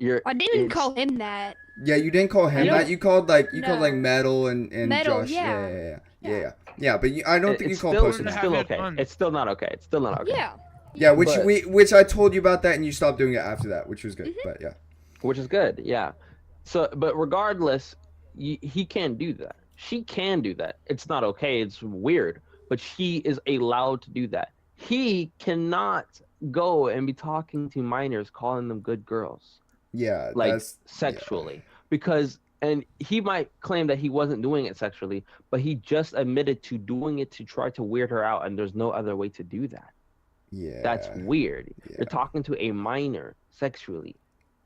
I didn't even it's- call him that. Yeah, you didn't call him You that. don't- You called like No. Metal and Metal, Josh. yeah. Yeah. But I don't think you it's called still, Poston it's that. still Have okay. fun. It's still not okay. It's still not okay. Yeah. Yeah, which But- which I told you about that, and you stopped doing it after that, which was good. Mm-hmm. But yeah. Which is good, yeah. So, but regardless, he can't do that. She can do that. It's not okay. It's weird, but she is allowed to do that. He cannot go and be talking to minors, calling them good girls, Yeah, like that's sexually, because and he might claim that he wasn't doing it sexually, but he just admitted to doing it to try to weird her out, and there's no other way to do that. Yeah. That's weird. Yeah. You're talking to a minor sexually,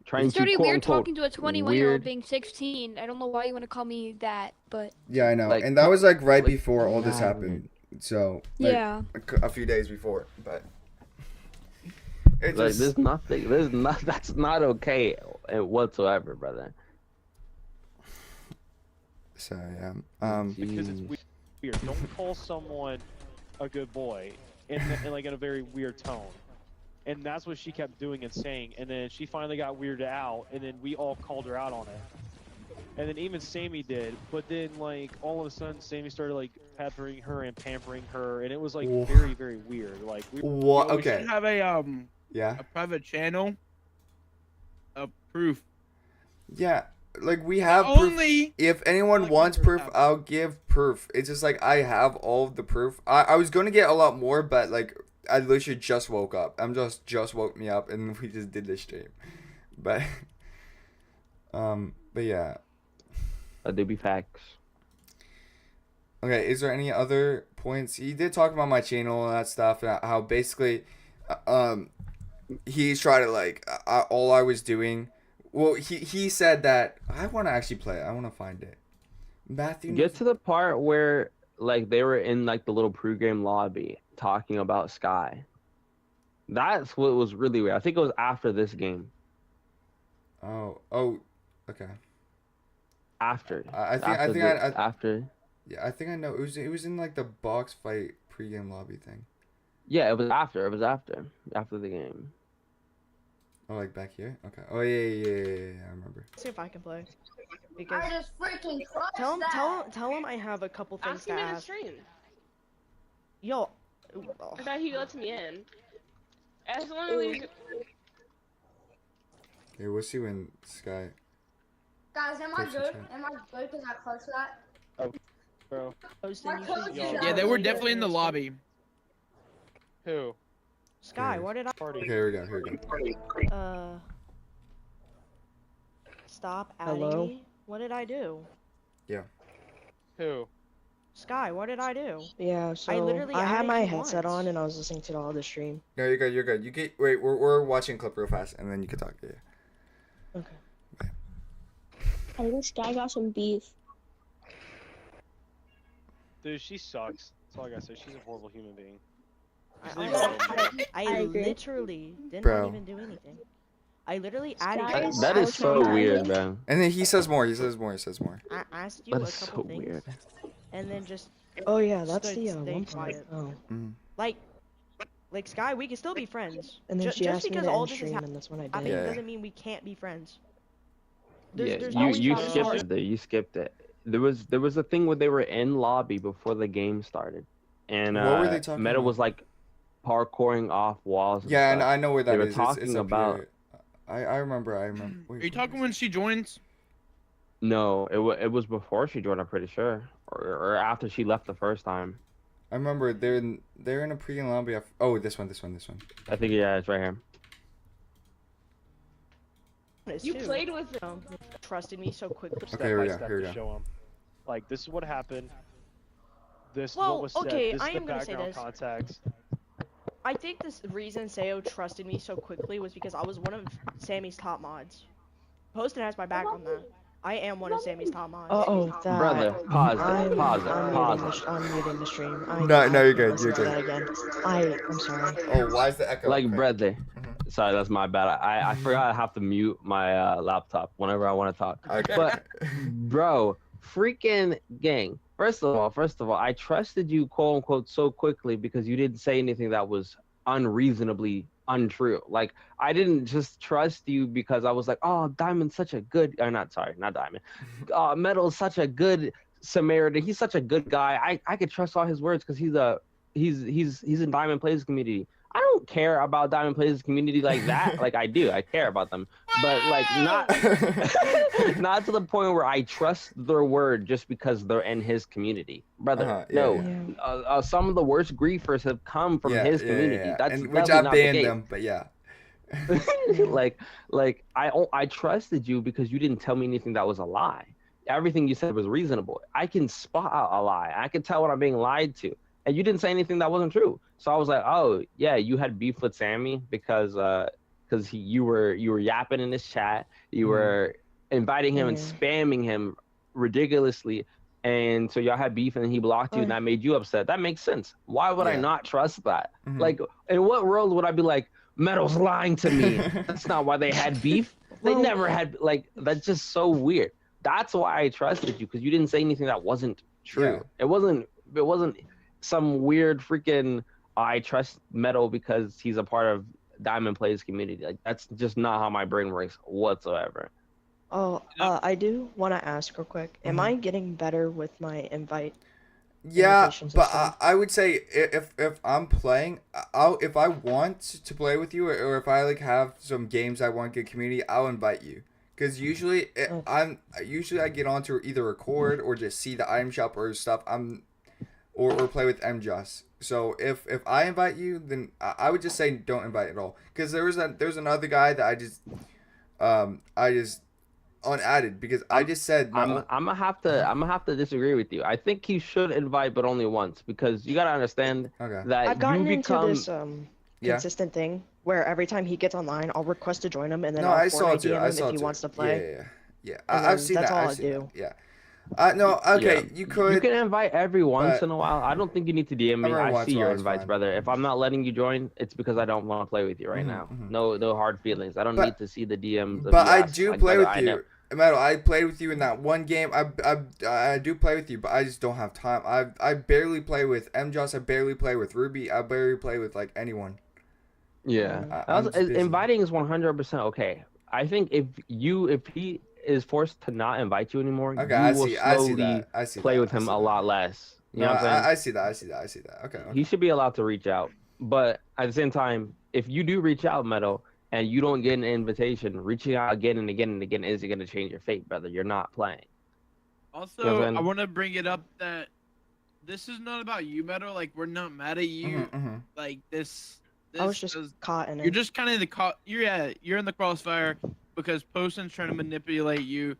trying It's to already quote weird unquote talking to a 21-year-old weird- being 16. I don't know why you want to call me that, but Yeah, I know. Like, And that was like right like, before all this mad happened. So like, yeah. a few days before, but it Like just there's nothing. There's not. That's not okay whatsoever, brother. so yeah. because it's Jeez. weird. Don't call someone a good boy in like in a very weird tone. And that's what she kept doing and saying. And then she finally got weirded out, and then we all called her out on it. And then even Sammy did. But then like all of a sudden, Sammy started like pampering her and pampering her, and it was like Whoa. very very weird. Like we What? We Okay. should have a Yeah. private channel of proof. Yeah. Like we have proof. Only If anyone Like, wants never proof, happened. I'll give proof. It's just like I have all of the proof. I was gonna get a lot more, but like I literally just woke up. Just woke me up, and we just did this stream. But but yeah. That do be facts. Okay, is there any other points? He did talk about my channel and that stuff, and how basically, he's trying to like, all I was doing. Well, he said that I want to actually play it. I want to find it. Matthew. Get to the part where like they were in like the little pregame lobby talking about Sky. That's what was really weird. I think it was after this game. Oh, okay. After. I think after. Yeah, I think I know. It was in like the box fight pregame lobby thing. Yeah, it was after. It was after the game. Oh, like back here. Okay. Oh yeah. I remember. See if I can play. Because I just freaking crushed tell him, that. tell him I have a couple things Ask to him in the ask. stream. Yo. I thought he lets me in. As long as Okay, we'll see when Sky. guys, am I Close to good? chat. Am I good? Cause I close to that. bro. Posting, you Marco, should- you you should should yeah, they have were a definitely in the list. lobby. Who? Sky, Okay. what did I? Party. Okay, here we go. Stop adding Hello? me. What did I do? Who? Sky, what did I do? Yeah, so I literally had added my you headset once. on and I was listening to all the stream. No, you're good. You're good. You get. Wait, we're watching a clip real fast, and then you can talk. Yeah. Okay. I think this guy got some beef. Dude, she sucks. That's all I gotta say. She's a horrible human being. She's I, leaving her alone. I agree. literally didn't Bro. even do anything. I literally added Sky you. is That is so Okay. weird, man. And then he says more. He says more. I asked you That a is couple so things, weird. and then just Oh yeah, that's stood- the stayed 1.0. quiet. Mm. Like Like Sky, we can still be friends. And then she just asked me because to all end this is stream, happening and that's when I doesn't did. mean we can't be friends. Yeah, There's you always you valid skipped reasons. it. There. You skipped it. There was a thing where they were in lobby before the game started, and What were they talking Meta about? was like parkouring off walls. And Yeah, and stuff. I know where that They were is. talking It's up about. here. I remember. Are you talking when she joins? No, it was before she joined. I'm pretty sure, or after she left the first time. I remember they're in a pre-game lobby. Oh, this one. I think yeah, it's right here. You played with them. Trusted me so quickly. Okay, here we go. Step Here we to go. show him. Like, this is what happened. This Well, what was said. okay, This I is am the gonna say background this. context. I think the reason Sayo trusted me so quickly was because I was one of Sammy's top mods. Poston has my back on that. I am one of Sammy's top mods. That. Brother, pause it, I'm, pause it, I'm pause muting it. the, I'm muting the stream. No, you're good, listen you're to good. that again. I'm sorry. Oh, why is the echo? Like Okay. brother. Sorry, that's my bad. I forgot I have to mute my laptop whenever I want to talk. Okay. But bro, freaking gang. First of all, I trusted you quote unquote so quickly because you didn't say anything that was unreasonably untrue. Like I didn't just trust you because I was like, oh, Diamond's such a good not Diamond. Metal's such a good Samaritan. He's such a good guy. I could trust all his words because he's in Diamond Plays community. I don't care about Diamond Plays community like that. Like I do. I care about them. But like not not to the point where I trust their word just because they're in his community. Brother, Yeah, no. yeah. Some of the worst griefers have come from Yeah, his yeah, community. yeah. That's and which definitely I not the banned case. them, but yeah. like I trusted you because you didn't tell me anything that was a lie. Everything you said was reasonable. I can spot out a lie. I can tell when I'm being lied to. And you didn't say anything that wasn't true. So I was like, oh yeah, you had beef with Sammy because you were yapping in his chat. You were inviting him and spamming him ridiculously. And so y'all had beef and he blocked you and that made you upset. That makes sense. Why would I not trust that? Like, in what world would I be like, Metal's lying to me? That's not why they had beef. They never had, like, that's just so weird. That's why I trusted you, because you didn't say anything that wasn't true. Yeah. It wasn't some weird freaking, I trust Metal because he's a part of Diamond Plays community. Like, that's just not how my brain works whatsoever. I do want to ask real quick. Am I getting better with my invite? Yeah, invitation but system? I would say if I'm playing, if I want to play with you, or if I like have some games I want to get community, I'll invite you. Because usually I get on to either record or just see the item shop or stuff. Or play with MJust. So if I invite you, then I would just say don't invite at all. Because there's another guy that I just unadded because I just said no. I'm gonna have to disagree with you. I think he should invite, but only once, because you gotta understand that I've gotten you become into this consistent thing where every time he gets online, I'll request to join him, and then No, I'll I saw Fortnite it too. DM I him saw if it he too. wants to play. Yeah. And I've then seen that's that. all I've I seen do. that. Yeah. No, okay, Yeah. you could. You can invite every once but- in a while. I don't think you need to DM me. Every I once see in a your while is invites, fine. brother. If I'm not letting you join, it's because I don't want to play with you right now. No hard feelings. I don't But- need to see the DMs. But I ask. do Like, play brother, with I you. never- Metal, I played with you in that one game. I do play with you, but I just don't have time. I barely play with MJoss. I barely play with Ruby. I barely play with like anyone. Yeah, I'm just busy. inviting is 100% okay. I think if he is forced to not invite you anymore, Okay, you I will see slowly that. I see play that. with I him see a that. lot less. You No, know what I'm saying? I see that. I see that. Okay. He should be allowed to reach out. But at the same time, if you do reach out, Metal, and you don't get an invitation, reaching out again and again and again isn't going to change your fate, brother. You're not playing. Also, You know what I'm saying? I want to bring it up that this is not about you, Metal. Like, we're not mad at you. Like, this I was just caught in You're it. just kind of you're in the crossfire because Poston's trying to manipulate you.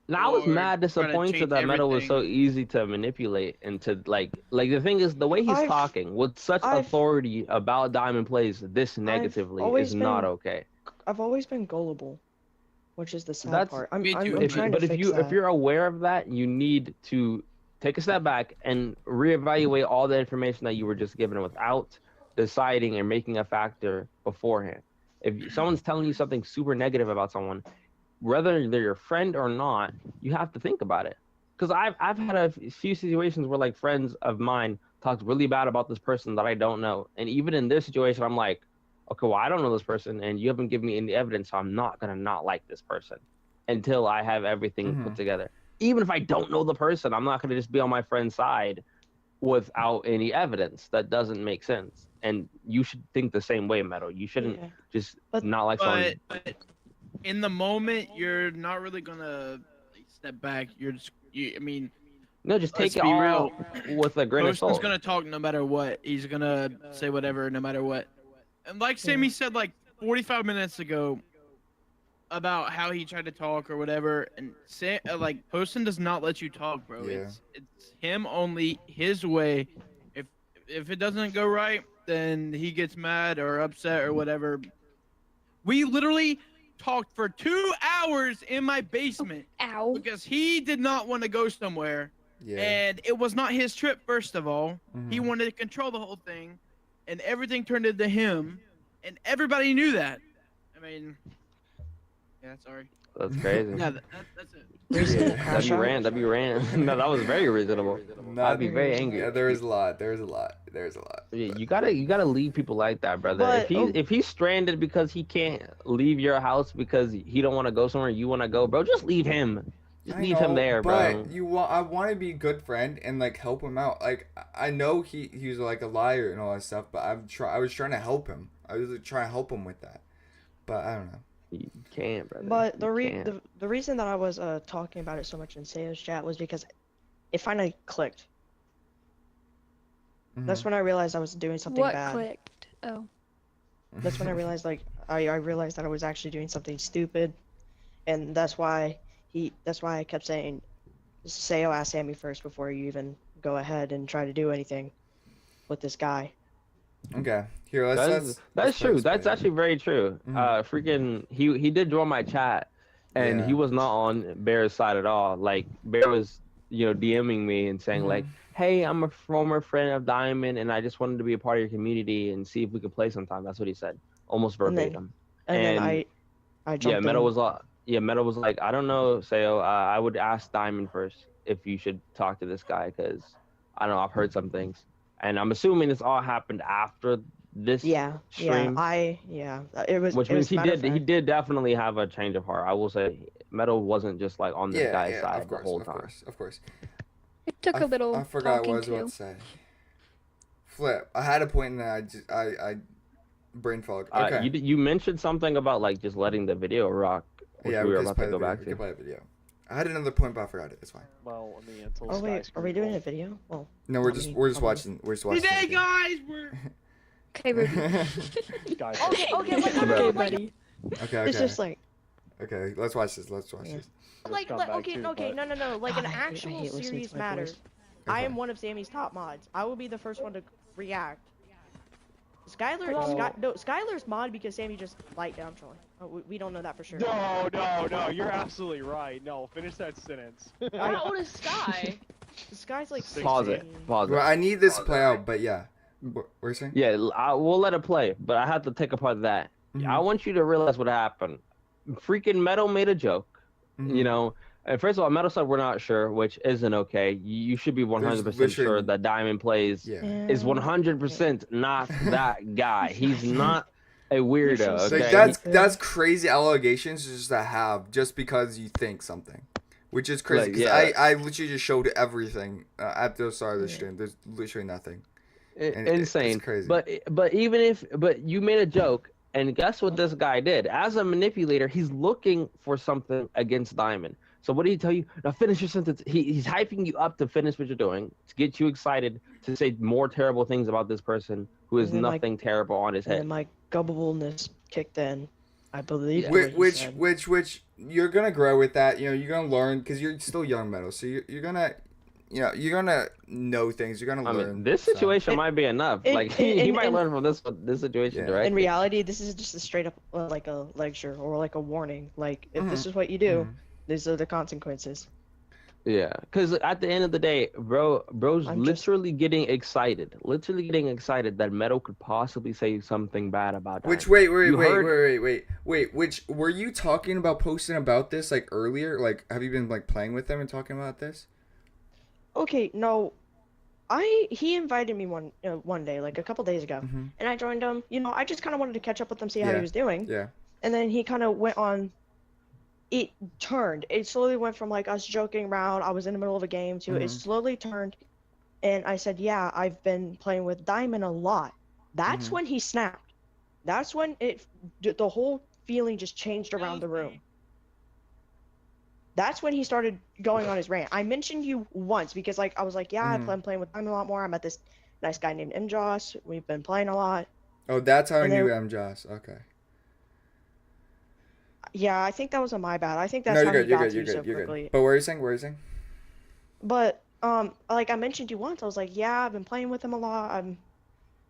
Now I was or mad try to disappointed change that Metal was so everything. easy to manipulate and to like the thing is the way he's I've- talking with such authority about Diamond Plays this negatively always is not been- okay. I've always been gullible, which is the sad That's part. I'm Me too. I'm trying to But if fix you that. if you're aware of that, you need to take a step back and reevaluate all the information that you were just given without deciding and making a factor beforehand. If someone's telling you something super negative about someone, whether they're your friend or not, you have to think about it. Because I've had a few situations where like friends of mine talks really bad about this person that I don't know. And even in this situation, I'm like, okay, well, I don't know this person, and you haven't given me any evidence, so I'm not gonna not like this person until I have everything put together. Even if I don't know the person, I'm not gonna just be on my friend's side without any evidence. That doesn't make sense. And you should think the same way, Metal. You shouldn't just not like someone. But in the moment, you're not really gonna step back. You're just, I mean, no, just take let's it be all real. with a grain of Poston's salt. gonna talk no matter what. He's gonna say whatever no matter what. And like Sammy said like 45 minutes ago about how he tried to talk or whatever, and like Poston does not let you talk, bro. Yeah. It's him only, his way. If it doesn't go right, then he gets mad or upset or whatever. We literally talked for 2 hours in my basement because he did not want to go somewhere. Yeah. And it was not his trip, first of all. He Mhm. wanted to control the whole thing, and everything turned into him, and everybody knew that. I mean, yeah, sorry. That's crazy. Yeah, that's it. That'd be ran. No, that was very reasonable. I'd be very angry. Yeah, there is a lot. Yeah, you gotta leave people like that, brother. But- if he's stranded because he can't leave your house because he don't want to go somewhere you want to go, bro, just leave him. Just leave him there, bro. But I want to be a good friend and like help him out. Like I know he was like a liar and all that stuff, but I was trying to help him. I was trying to help him with that. But I don't know. You can't, brother. But the can't. the reason that I was talking about it so much in Sayo's chat was because it finally clicked. That's when I realized I was doing something What bad. clicked? Oh. That's when I realized I realized that I was actually doing something stupid, and that's why I kept saying, Sayo, ask Sammy first before you even go ahead and try to do anything with this guy. Okay, here let's. That's true. That's actually very true. Freaking, he did join my chat, and Yeah. he was not on Bear's side at all. Like Bear was, DMing me and saying like, "Hey, I'm a former friend of Diamond, and I just wanted to be a part of your community and see if we could play sometime." That's what he said, almost And then- verbatim. And then I jumped yeah, Metal in. was like, I don't know, Sayo. I would ask Diamond first if you should talk to this guy because I don't know. I've heard some things, and I'm assuming this all happened after this stream. It was. Which it means was matter of he fact- did definitely have a change of heart. I will say, Metal wasn't just like on this guy's side of course, the whole of time. course, of course. It took a little I forgot talking what I was to. about to say. Flip. I had a point and then I brain fog. Okay. You mentioned something about like just letting the video rock, which Yeah, we were just about play to the go video. back We to. can play the video. I had another point, but I forgot it. It's fine. Well, I mean, until Oh wait, are we doing a video? Well, No, we're just watching. We're just watching. Today, guys, we're. Okay, Ruby. Guys, Okay, Okay, buddy. Okay. It's just like Okay, let's watch this. Let's watch this. like, come like back okay, to, okay, but- no, like an God, I hate actual listening to serious my matter. voice. I am one of Sammy's top mods. I will be the first one to react. Skylar's mod because Sammy just liked it. I'm trolling. Oh, we don't know that for sure. No, you're absolutely right. No, finish that sentence. How old is Sky? Sky's like 16. Pause it. Pause Well, it. I need this to play out, but yeah. What are you saying? Yeah, we'll let it play, but I have to take apart that. I want you to realize what happened. Freaking Metal made a joke, And first of all, Metal said we're not sure, which isn't okay. You should be 100% sure that Diamond Plays is 100% not that guy. He's not a weirdo. Like Okay? that's crazy allegations just to have just because you think something, which is crazy. Like, 'cause yeah. I literally just showed everything at the start of the stream. There's literally nothing. And Insane. It's crazy. But you made a joke, and guess what this guy did? As a manipulator, he's looking for something against Diamond. So what did he tell you? Now finish your sentence. He's hyping you up to finish what you're doing, to get you excited to say more terrible things about this person who has And then, nothing terrible on his and head. then my gubbleness kicked in. I believe. Which you're gonna grow with that. You're gonna learn because you're still young, Metal. So you're gonna. You're gonna know things. You're gonna learn. This situation might be enough. Like he might learn from this situation directly. In reality, this is just a straight up like a lecture or like a warning. Like if this is what you do, these are the consequences. Yeah, because at the end of the day, bro's literally getting excited that Metal could possibly say something bad about that. Which wait. Which were you talking about posting about this like earlier? Like, have you been like playing with them and talking about this? Okay, no. he invited me one day, like a couple days ago, Mhm. and I joined him. You know, I just kind of wanted to catch up with him, see how he Yeah. was doing. Yeah. And then he kind of went on. It turned. It slowly went from like us joking around. I was in the middle of a game to it Mhm. slowly turned, and I said, "Yeah, I've been playing with Diamond a lot." That's Mhm. when he snapped. That's when the whole feeling just changed around the room. That's when he started going on his rant. I mentioned you once because like I was like, yeah, Mhm. I'm playing with Diamond a lot more. I met this nice guy named MJoss. We've been playing a lot. Oh, that's how I And knew then- MJoss. Okay. Yeah, I think that was my bad. I think No, that's you're how good. he You're got good. to You're you so good. You're quickly. good. But what are you saying? What are you saying? But like I mentioned you once, I was like, yeah, I've been playing with him a lot. I'm,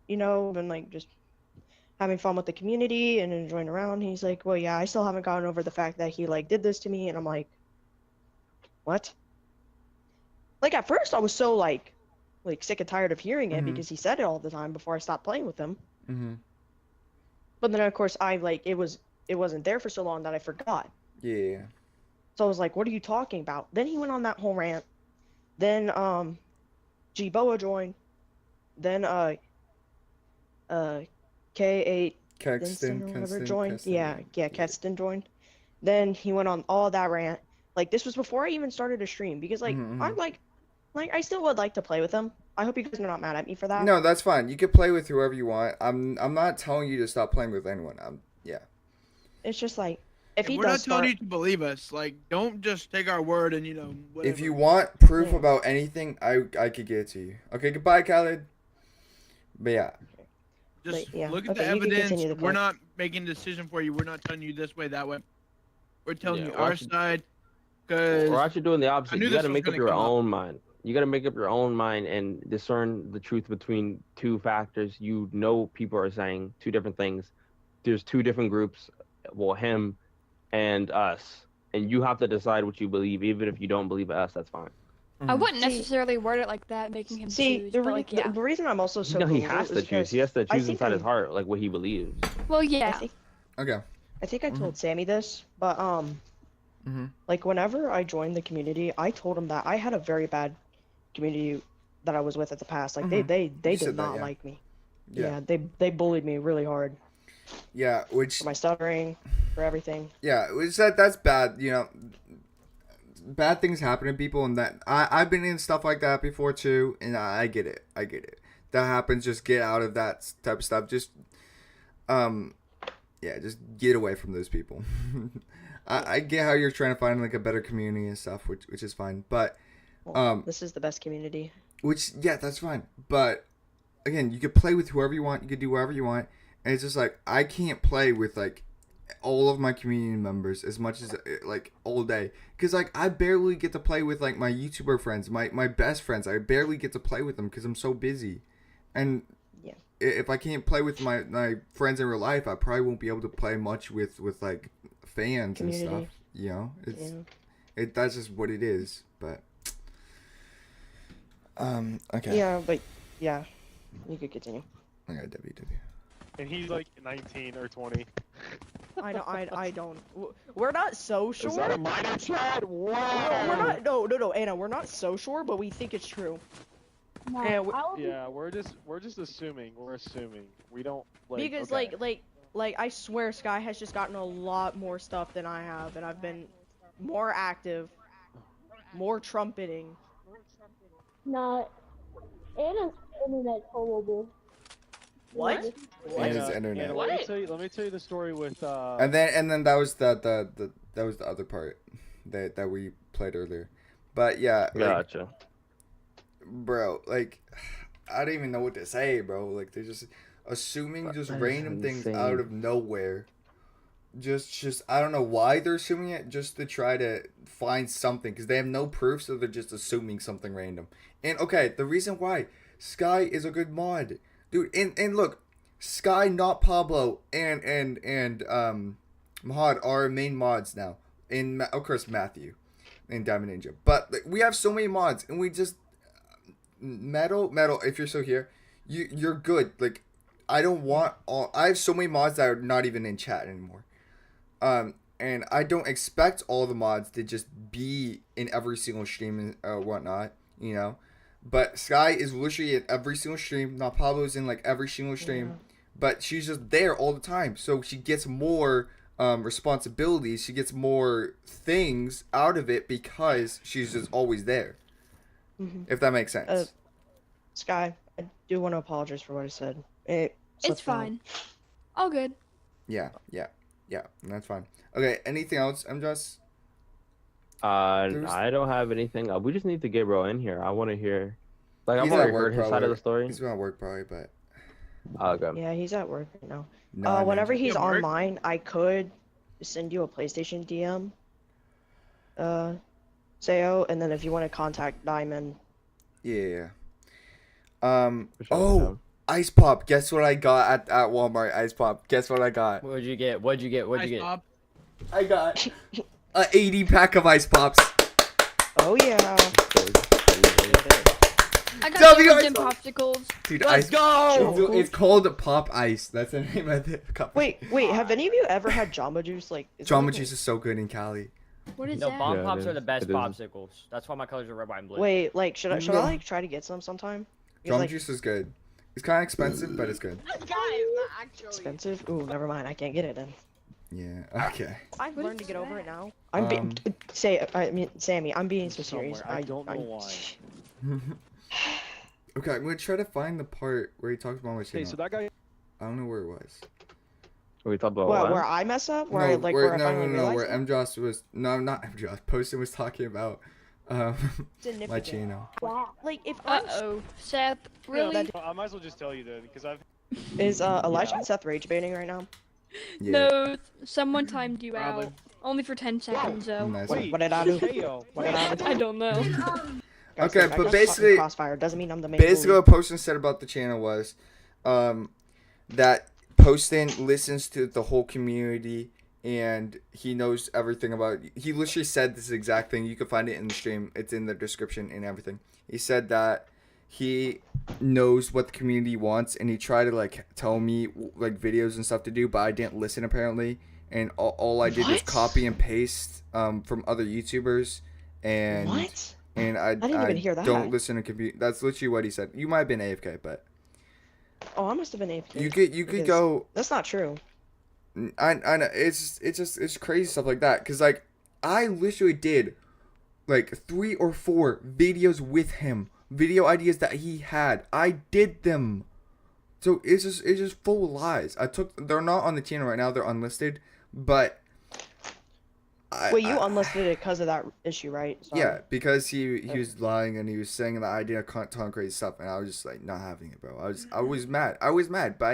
been like just having fun with the community and enjoying around. He's like, well, yeah, I still haven't gotten over the fact that he like did this to me, and I'm like, what? Like at first, I was so like sick and tired of hearing it Mhm. because he said it all the time before I stopped playing with him. Mm-hmm. But then of course I like it wasn't there for so long that I forgot. Yeah. So I was like, what are you talking about? Then he went on that whole rant. Then G-Boa joined. Then K8 Kexton, or whatever Keston, joined. Keston, Yeah, Keston joined. Then he went on all that rant. Like this was before I even started a stream because like Mhm, I'm like I still would like to play with him. I hope you guys are not mad at me for that. No, that's fine. You can play with whoever you want. I'm not telling you to stop playing with anyone. Yeah. It's just like if he We're not does telling start, you to believe us. Like, don't just take our word and whatever. If you want proof Yeah. about anything, I could get it to you. Okay, goodbye, Khaled. But yeah. Just But, yeah. look at Okay, the you can evidence. continue the We're clip. not making a decision for you. We're not telling you this way, that way. We're telling Yeah, you we're our actually- side. Because We're actually doing the I opposite. knew You this got to was make up gonna your come up. own mind. You got to make up your own mind and discern the truth between two factors. You know, people are saying two different things. There's two different groups. Well, him and us, and you have to decide what you believe. Even if you don't believe us, that's fine. I wouldn't See- necessarily word it like that, making him see choose. the, but re- like, yeah. the reason I'm also so No, he comfortable has to is choose. He has to because I choose think inside his I'm- heart, like what he believes. Well, I yeah. think Okay. I think I told Sammy this, but Mhm. like whenever I joined the community, I told him that I had a very bad community that I was with at the past. Like Mhm. they You did said that, not yeah. like me. Yeah. They bullied me really hard Yeah, which for my stuttering, for everything. yeah, which that's bad. You know, bad things happen to people, and that I've been in stuff like that before too, and I get it. I get it. That happens. Just get out of that type of stuff. Just yeah, just get away from those people. I get how you're trying to find like a better community and stuff, which is fine. But Well, this is the best community. which yeah, that's fine. But again, you could play with whoever you want. You could do whatever you want, and it's just like I can't play with like all of my community members as much as like all day, because like I barely get to play with like my YouTuber friends, my best friends. I barely get to play with them because I'm so busy, and Yeah. if I can't play with my friends in real life, I probably won't be able to play much with like fans and Community. stuff. You know, it's Yeah. that's just what it is. But okay. Yeah, but yeah, you could continue. I got WW. And he's like 19 or 20. I don't. We're not so sure. Is that a minor chat? Wow. We're not. No, Anna. We're not so sure, but we think it's true. And Yeah, we're just assuming. We're assuming. We don't like. because okay. like I swear Sky has just gotten a lot more stuff than I have, and I've been more active, more trumpeting. Nah, Anna's internet horrible. What? Anna's internet. Anna, What? let me tell you the story with. And then that was the that was the other part that we played earlier. But yeah, like, Gotcha. bro, like I don't even know what to say, bro. Like they're just assuming just That is random things insane. out of nowhere. Just I don't know why they're assuming it, just to try to find something, because they have no proof, so they're just assuming something random. And okay, the reason why Sky is a good mod, dude. And look, Sky, not Pablo, and Mahad are main mods now. And of course Matthew and Diamond Ninja. But like, we have so many mods, and we just metal. If you're still here, you're good. Like I don't want all. I have so many mods that are not even in chat anymore. And I don't expect all the mods to just be in every single stream and whatnot, you know. but Sky is literally at every single stream. Now Pablo's in like every single stream, but she's just there all the time. So she gets more responsibilities. She gets more things out of it because she's just always there. If that makes sense. Sky, I do want to apologize for what I said. It's slipped my mind. fine. All good. Yeah, that's fine. Okay, anything else? I'm just. I don't have anything. We just need to get bro in here. I want to hear. Like, I've He's already at work, heard his side probably. of the story. He's at work probably, but. Okay. Yeah, he's at work right now. No, I mean- Whenever he's At work? online, I could send you a PlayStation DM. Sayo, and then if you want to contact Diamond. Yeah. For sure, Oh, Ice Pop. Guess what I got at Walmart? Ice Pop. Guess what I got? What'd you get? What'd you get? What'd you Ice get? Pop. I got a 80 pack of Ice Pops. Oh yeah. I got W donuts Ice and Pop. popsicles. Dude, Let's Ice go! It's called Pop Ice. That's the name of the cup. Wait, have any of you ever had Jamba Juice? Like, is that Jamba like Juice is so good in Cali. What is No, that? bomb Yeah, it pops are is. the best It is. popsicles. That's why my colors are red, white, and blue. Wait, like, should I No. like try to get some sometime? Because, Jamba like, Juice is good. It's kind of expensive, but it's good. Guys, not actually. expensive? Ooh, never mind. I can't get it then. Yeah. Okay. I've What learned to is get over that? it now. I'm Sammy, I'm being so serious. Somewhere. I don't know why. Okay, I'm gonna try to find the part where he talks about my Hey, channel. so that guy. I don't know where it was. We talked about What, what? where I mess up? Where no, I where I no, finally no, realized where it? MJoss was not MJoss. Poston was talking about my Significant. channel. Like, if I'm Uh-oh. Seth, really? I might as well just tell you then, because I've. is Elijah and Seth rage baiting right now? Yeah. No, someone timed you Probably. out. Only for 10 seconds, though. Nice. Wait, what did I do? Heyo, What did I do? I don't know. Guys, Okay, look, I but got caught in basically- Crossfire doesn't mean I'm the main Basically, bully. what Poston said about the channel was that Poston listens to the whole community and he knows everything about. He literally said this exact thing. You can find it in the stream. It's in the description and everything. He said that he knows what the community wants and he tried to like tell me like videos and stuff to do, but I didn't listen apparently. And all I did was What? copy and paste from other YouTubers and. What? And I didn't even hear that. don't listen to computer. That's literally what he said. You might have been AFK, but Oh, I must have been AFK. you could because go. That's not true. I know it's crazy stuff like that. Cause like I literally did like 3 or 4 videos with him, video ideas that he had. I did them. So it's just full of lies. They're not on the channel right now. They're unlisted, but. Wait, you unlisted it because of that issue, right? Sorry. Yeah, because he was lying and he was saying that I did a ton of crazy stuff, and I was just like not having it, bro. I was mad. I was mad, but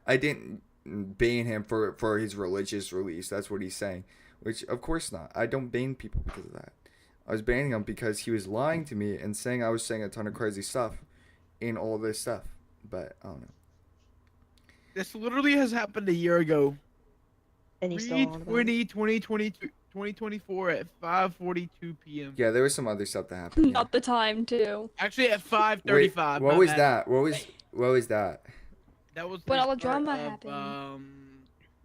I didn't ban him for his religious release. That's what he's saying, which of course not. I don't ban people because of that. I was banning him because he was lying to me and saying I was saying a ton of crazy stuff in all this stuff, but I don't know. This literally has happened a year ago. And he's still on about it. 2024 at 5:42 p.m. Yeah, there was some other stuff that happened. Yeah. Not the time, too. Actually, at Wait, 5:35. what my was bad. that? What was that? That was But the all the start drama of, happened.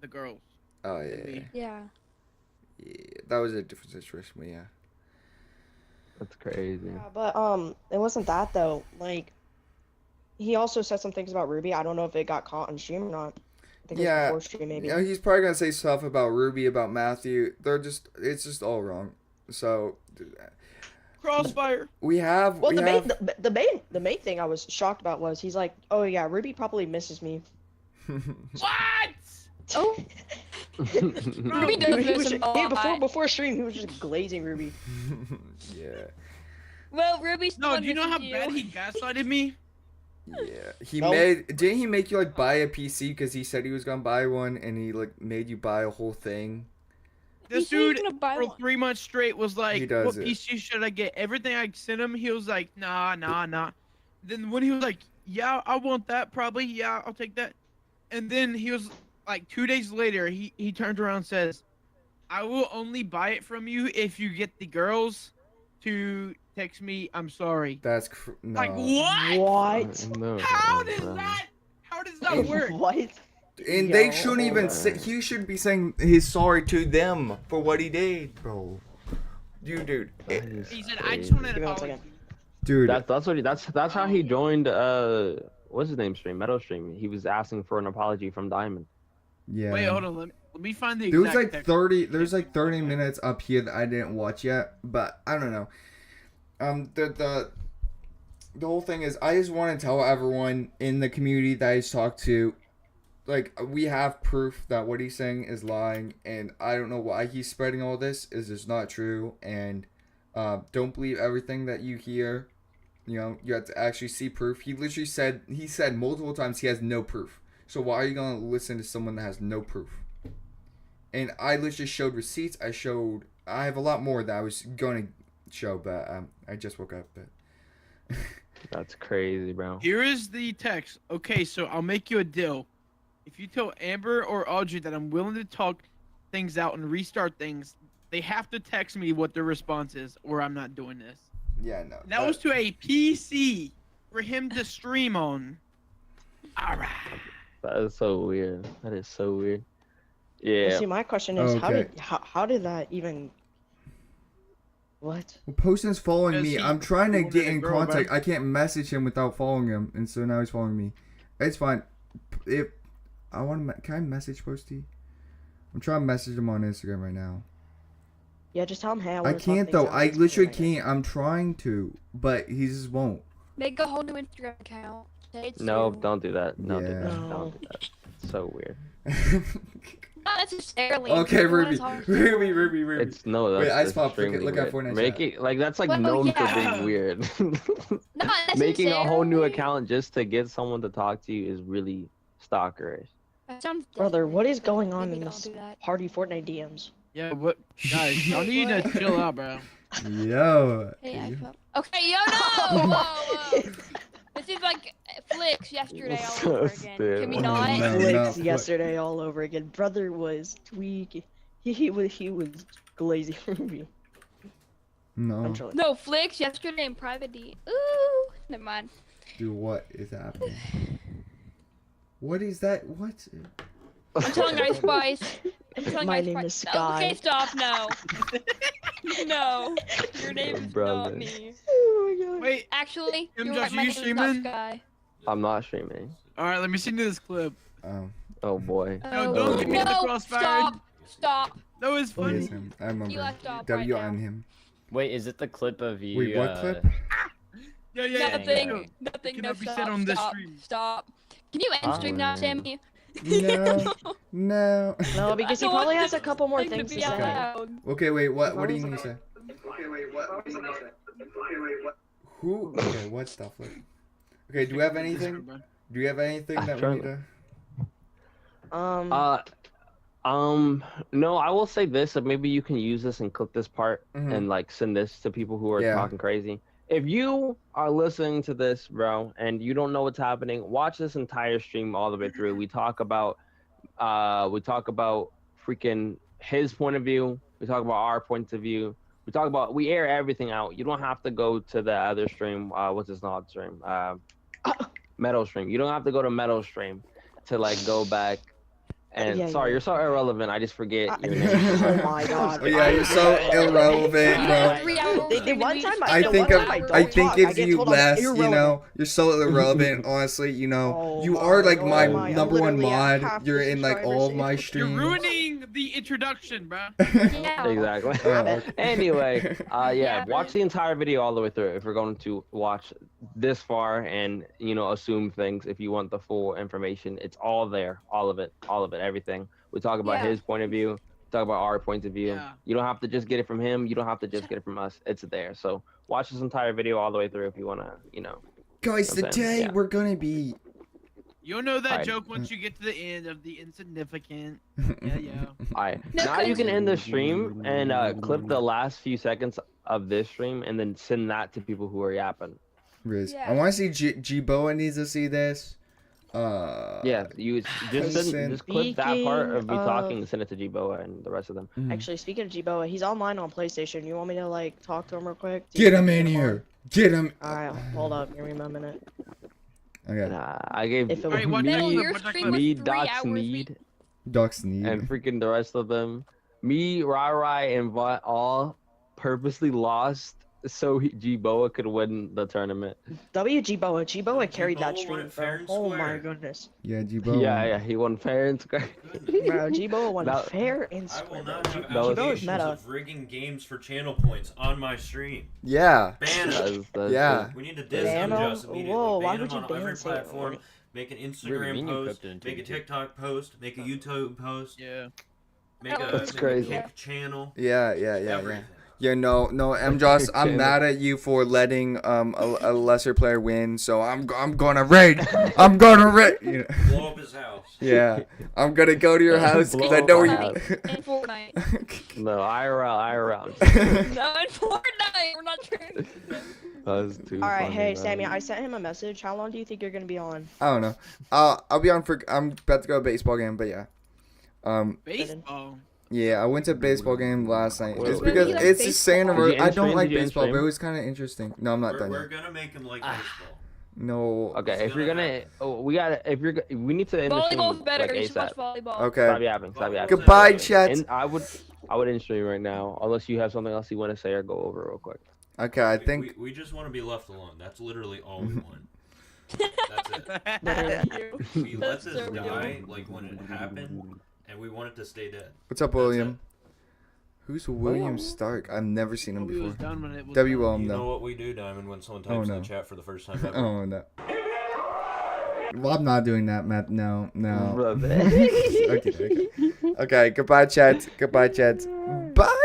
The girls. Oh yeah, Yeah. yeah. That was a different situation, but yeah. That's crazy. Yeah, but it wasn't that though. Like, he also said some things about Ruby. I don't know if it got caught on stream or not. I think it was Yeah, before stream maybe. you know, he's probably gonna say stuff about Ruby, about Matthew. It's just all wrong. So Crossfire. we have. Well, we the have... the main thing I was shocked about was he's like, oh yeah, Ruby probably misses me. What? Oh. Ruby does He miss was him just, a yeah, lot. before stream, he was just glazing Ruby. yeah. Well, Ruby's No, still do you know how missing bad he gaslighted me? Yeah. He No. didn't he make you like buy a PC because he said he was gonna buy one and he like made you buy a whole thing? This He said he's dude gonna buy for one. 3 months straight was He like, does "What it. PC should I get?" Everything I sent him, he was like, "Nah." Then when he was like, "Yeah, I want that, probably. Yeah, I'll take that." And then he was like, 2 days later, he turned around and says, "I will only buy it from you if you get the girls to text me I'm sorry." That's no. Like what? What? No, How no, does no. that? How does that work? What? And they shouldn't even say. He should be saying he's sorry to them for what he did, bro. Dude. That is He said, "I just crazy. want an Give me one apology." second. Dude, That's how he joined. What's his name? Stream Meadow Stream. He was asking for an apology from Diamond. yeah. Wait, hold on. Let me find the There was exact like text. 30. There's like 30 minutes up here that I didn't watch yet, but I don't know. The whole thing is, I just want to tell everyone in the community that I just talked to, like, we have proof that what he's saying is lying, and I don't know why he's spreading all this. Is just not true, and don't believe everything that you hear. You know, you have to actually see proof. He said multiple times he has no proof. So why are you gonna listen to someone that has no proof? And I literally showed receipts. I have a lot more that I was going to show, but I just woke up. But That's crazy, bro. Here is the text. Okay, so I'll make you a deal. If you tell Amber or Audrey that I'm willing to talk things out and restart things, they have to text me what their response is, or I'm not doing this. yeah, no. And that was to a PC for him to stream on. All right. That is so weird. That is so weird. Well, Yeah. see, my question is, Okay. how did that even? What? Well, Poston's following Because me. he I'm trying to wanted get a in girl, contact. bro. I can't message him without following him, and so now he's following me. It's fine. If I want to, can I message Posty? I'm trying to message him on Instagram right now. Yeah, just tell him, hey, I I want to can't though. I literally can't. I'm trying to, but he just won't. Make a whole new Instagram account. Say it's No, you. don't do that. No, do Yeah. that. No. Don't do that. It's so weird. Not necessarily. Okay, Everyone Ruby. is hard. Ruby. It's no. That's Wait, I swapped. extremely Look at weird. Fortnite Make chat. it like that's like Well, known yeah. for being weird. Not Making a whole new necessarily. account just to get someone to talk to you is really stalkerish. That sounds Brother, what is desperate, going so on maybe in don't this do that. party Fortnite DMs? Yeah, what? Guys, y'all need to chill out, bro. Yo. Hey, iPhone. Okay, yo, no! Whoa, whoa. This is like Flicks yesterday all So over again. Can we stupid. not? No, Flicks not yesterday all over again. Brother was tweaking. He was glazing Ruby. No. I'm trolling. No, Flicks yesterday in private D. Ooh, never mind. Dude, what is happening? What is that? What? I'm telling Ice Spice. I'm telling My Ice name Spice. is Sky. Okay, stop. No. No. Your name is Brother. not me. Oh my god. Wait, Actually, Kim you're Josh, right. My you name is not streaming? Sky. I'm not streaming. all right, let me send you this clip. Oh boy. No, don't get me in the no, crossfire. Stop. No, it's It funny. is him. I remember. Eli, stop right W-I-N now. him. Wait, is it the clip of you? Wait, what clip? Yeah. Nothing. no. Nothing. It No, cannot be said stop. on this Stop. stream. Stop. Can you end stream now, man. Sammy? No. No. No, because he I don't probably want has a this couple more thing things to to be out say. loud. Okay, wait. What do you need to say? Who? Okay, what stuff? Okay, do we have anything? Do you have anything that we need to? No, I will say this, and maybe you can use this and clip this part Mhm. and like send this to people who are Yeah. talking crazy. If you are listening to this, bro, and you don't know what's happening, watch this entire stream all the way through. We talk about freaking his point of view. We talk about our points of view. We air everything out. You don't have to go to the other stream. What's his nod stream? Metal stream. You don't have to go to Metal stream to like go back. And Yeah, sorry, yeah. you're so irrelevant. I just forget your name. Oh my god. Oh yeah, you're so irrelevant, bro. The one time I the think one of, time I don't think talk, if get you told I'm less, you irrelevant. know, you're so irrelevant. Honestly, you know, Oh you are like my, my oh my, I'm number one literally at half mod. the You're in like all of my You're streams. ruining the introduction, bro. Yeah. Exactly. Oh, okay. Anyway, yeah, Yeah. watch the entire video all the way through if you're going to watch this far and assume things. If you want the full information, it's all there, all of it, everything. We talk about Yeah. his point of view, talk about our point of view. Yeah. You don't have to just get it from him. You don't have to just get it from us. It's there. So watch this entire video all the way through if you want to, Guys, Okay, today yeah. we're gonna be. You'll know that Alright. joke once you get to the end of the insignificant. Yeah. All right. No, Now you can cause- end the stream and clip the last few seconds of this stream and then send that to people who are yapping. Riz. Yeah. I want to see G-Boa needs to see this. Yeah, you just Listen. just clip that part of me Speaking talking of- and send it to G-Boa and the rest of them. Mhm. Actually, speaking of G-Boa, he's online on PlayStation. You want me to like talk to him real quick? See Get if I him can in on? here. Get him. Alright, hold up. Give me a minute. Okay. I gave If it Alright, was watch me, that Metal, clip, your watch that stream clip. was me 3 Doc hours. Sneed, Ducks need. and freaking the rest of them. Me, Rai, and Vaught all purposely lost so G-Boa could win the tournament. WG Boa. G Boa carried that G-Boa stream, won it fair bro. and Oh my square. goodness. Yeah, G-Bo. Yeah, he won fair and square. Bro, G Boa won That- fair and I will square. not bro. have That was- allegations meta. of rigging games for channel points on my stream. Yeah. Ban him. Yeah. We need to diss Ban him? Unjust immediately. Whoa, why ban would him you on ban every Sailor platform. Moon? Make an What do you Instagram mean you post. cooked it into Make a YouTube? TikTok post. Make a YouTube post. Yeah. Make a, That's make crazy. a kick channel. Yeah. Everything. Yeah, no, MJoss, I'm Damn it. mad at you for letting a lesser player win, so I'm gonna raid. I'm gonna raid. You know. Blow up his house. Yeah, I'm gonna go to your house because I know Blow you. up In Fortnite. No, IRL. No, in Fortnite. We're not trying. That was too All right, funny, hey man. Sammy, I sent him a message. How long do you think you're gonna be on? I don't know. I'll be on for. I'm about to go to a baseball game, but yeah. Baseball. Yeah, I went to a baseball game last night. Wait, It's wait, because you like it's just saying baseball? Did you I end don't stream? like Did you end baseball, but it stream? was kind of interesting. No, I'm not We're, done we're yet. gonna make him like baseball. No. Okay, It's if you're gonna gonna, happen. we need to end the stream Volleyball's better. like You should watch ASAP. volleyball. Okay. Stop yapping. Goodbye, chat. And I would end stream right now, unless you have something else you want to say or go over real quick. Okay, I think. We just want to be left alone. That's literally all we want. That's it. We let That's this so die like when it happened, and we want it to stay dead. What's up, William? Who's William Stark? I've never seen him We was before. done when it was W. done. William, You know no. what we do, Diamond, when someone Oh, types in no. the chat for the first time ever? Oh no. Well, I'm not doing that, Matt. No. Brother. Okay. Okay. Goodbye, chat. Bye, chat. Bye.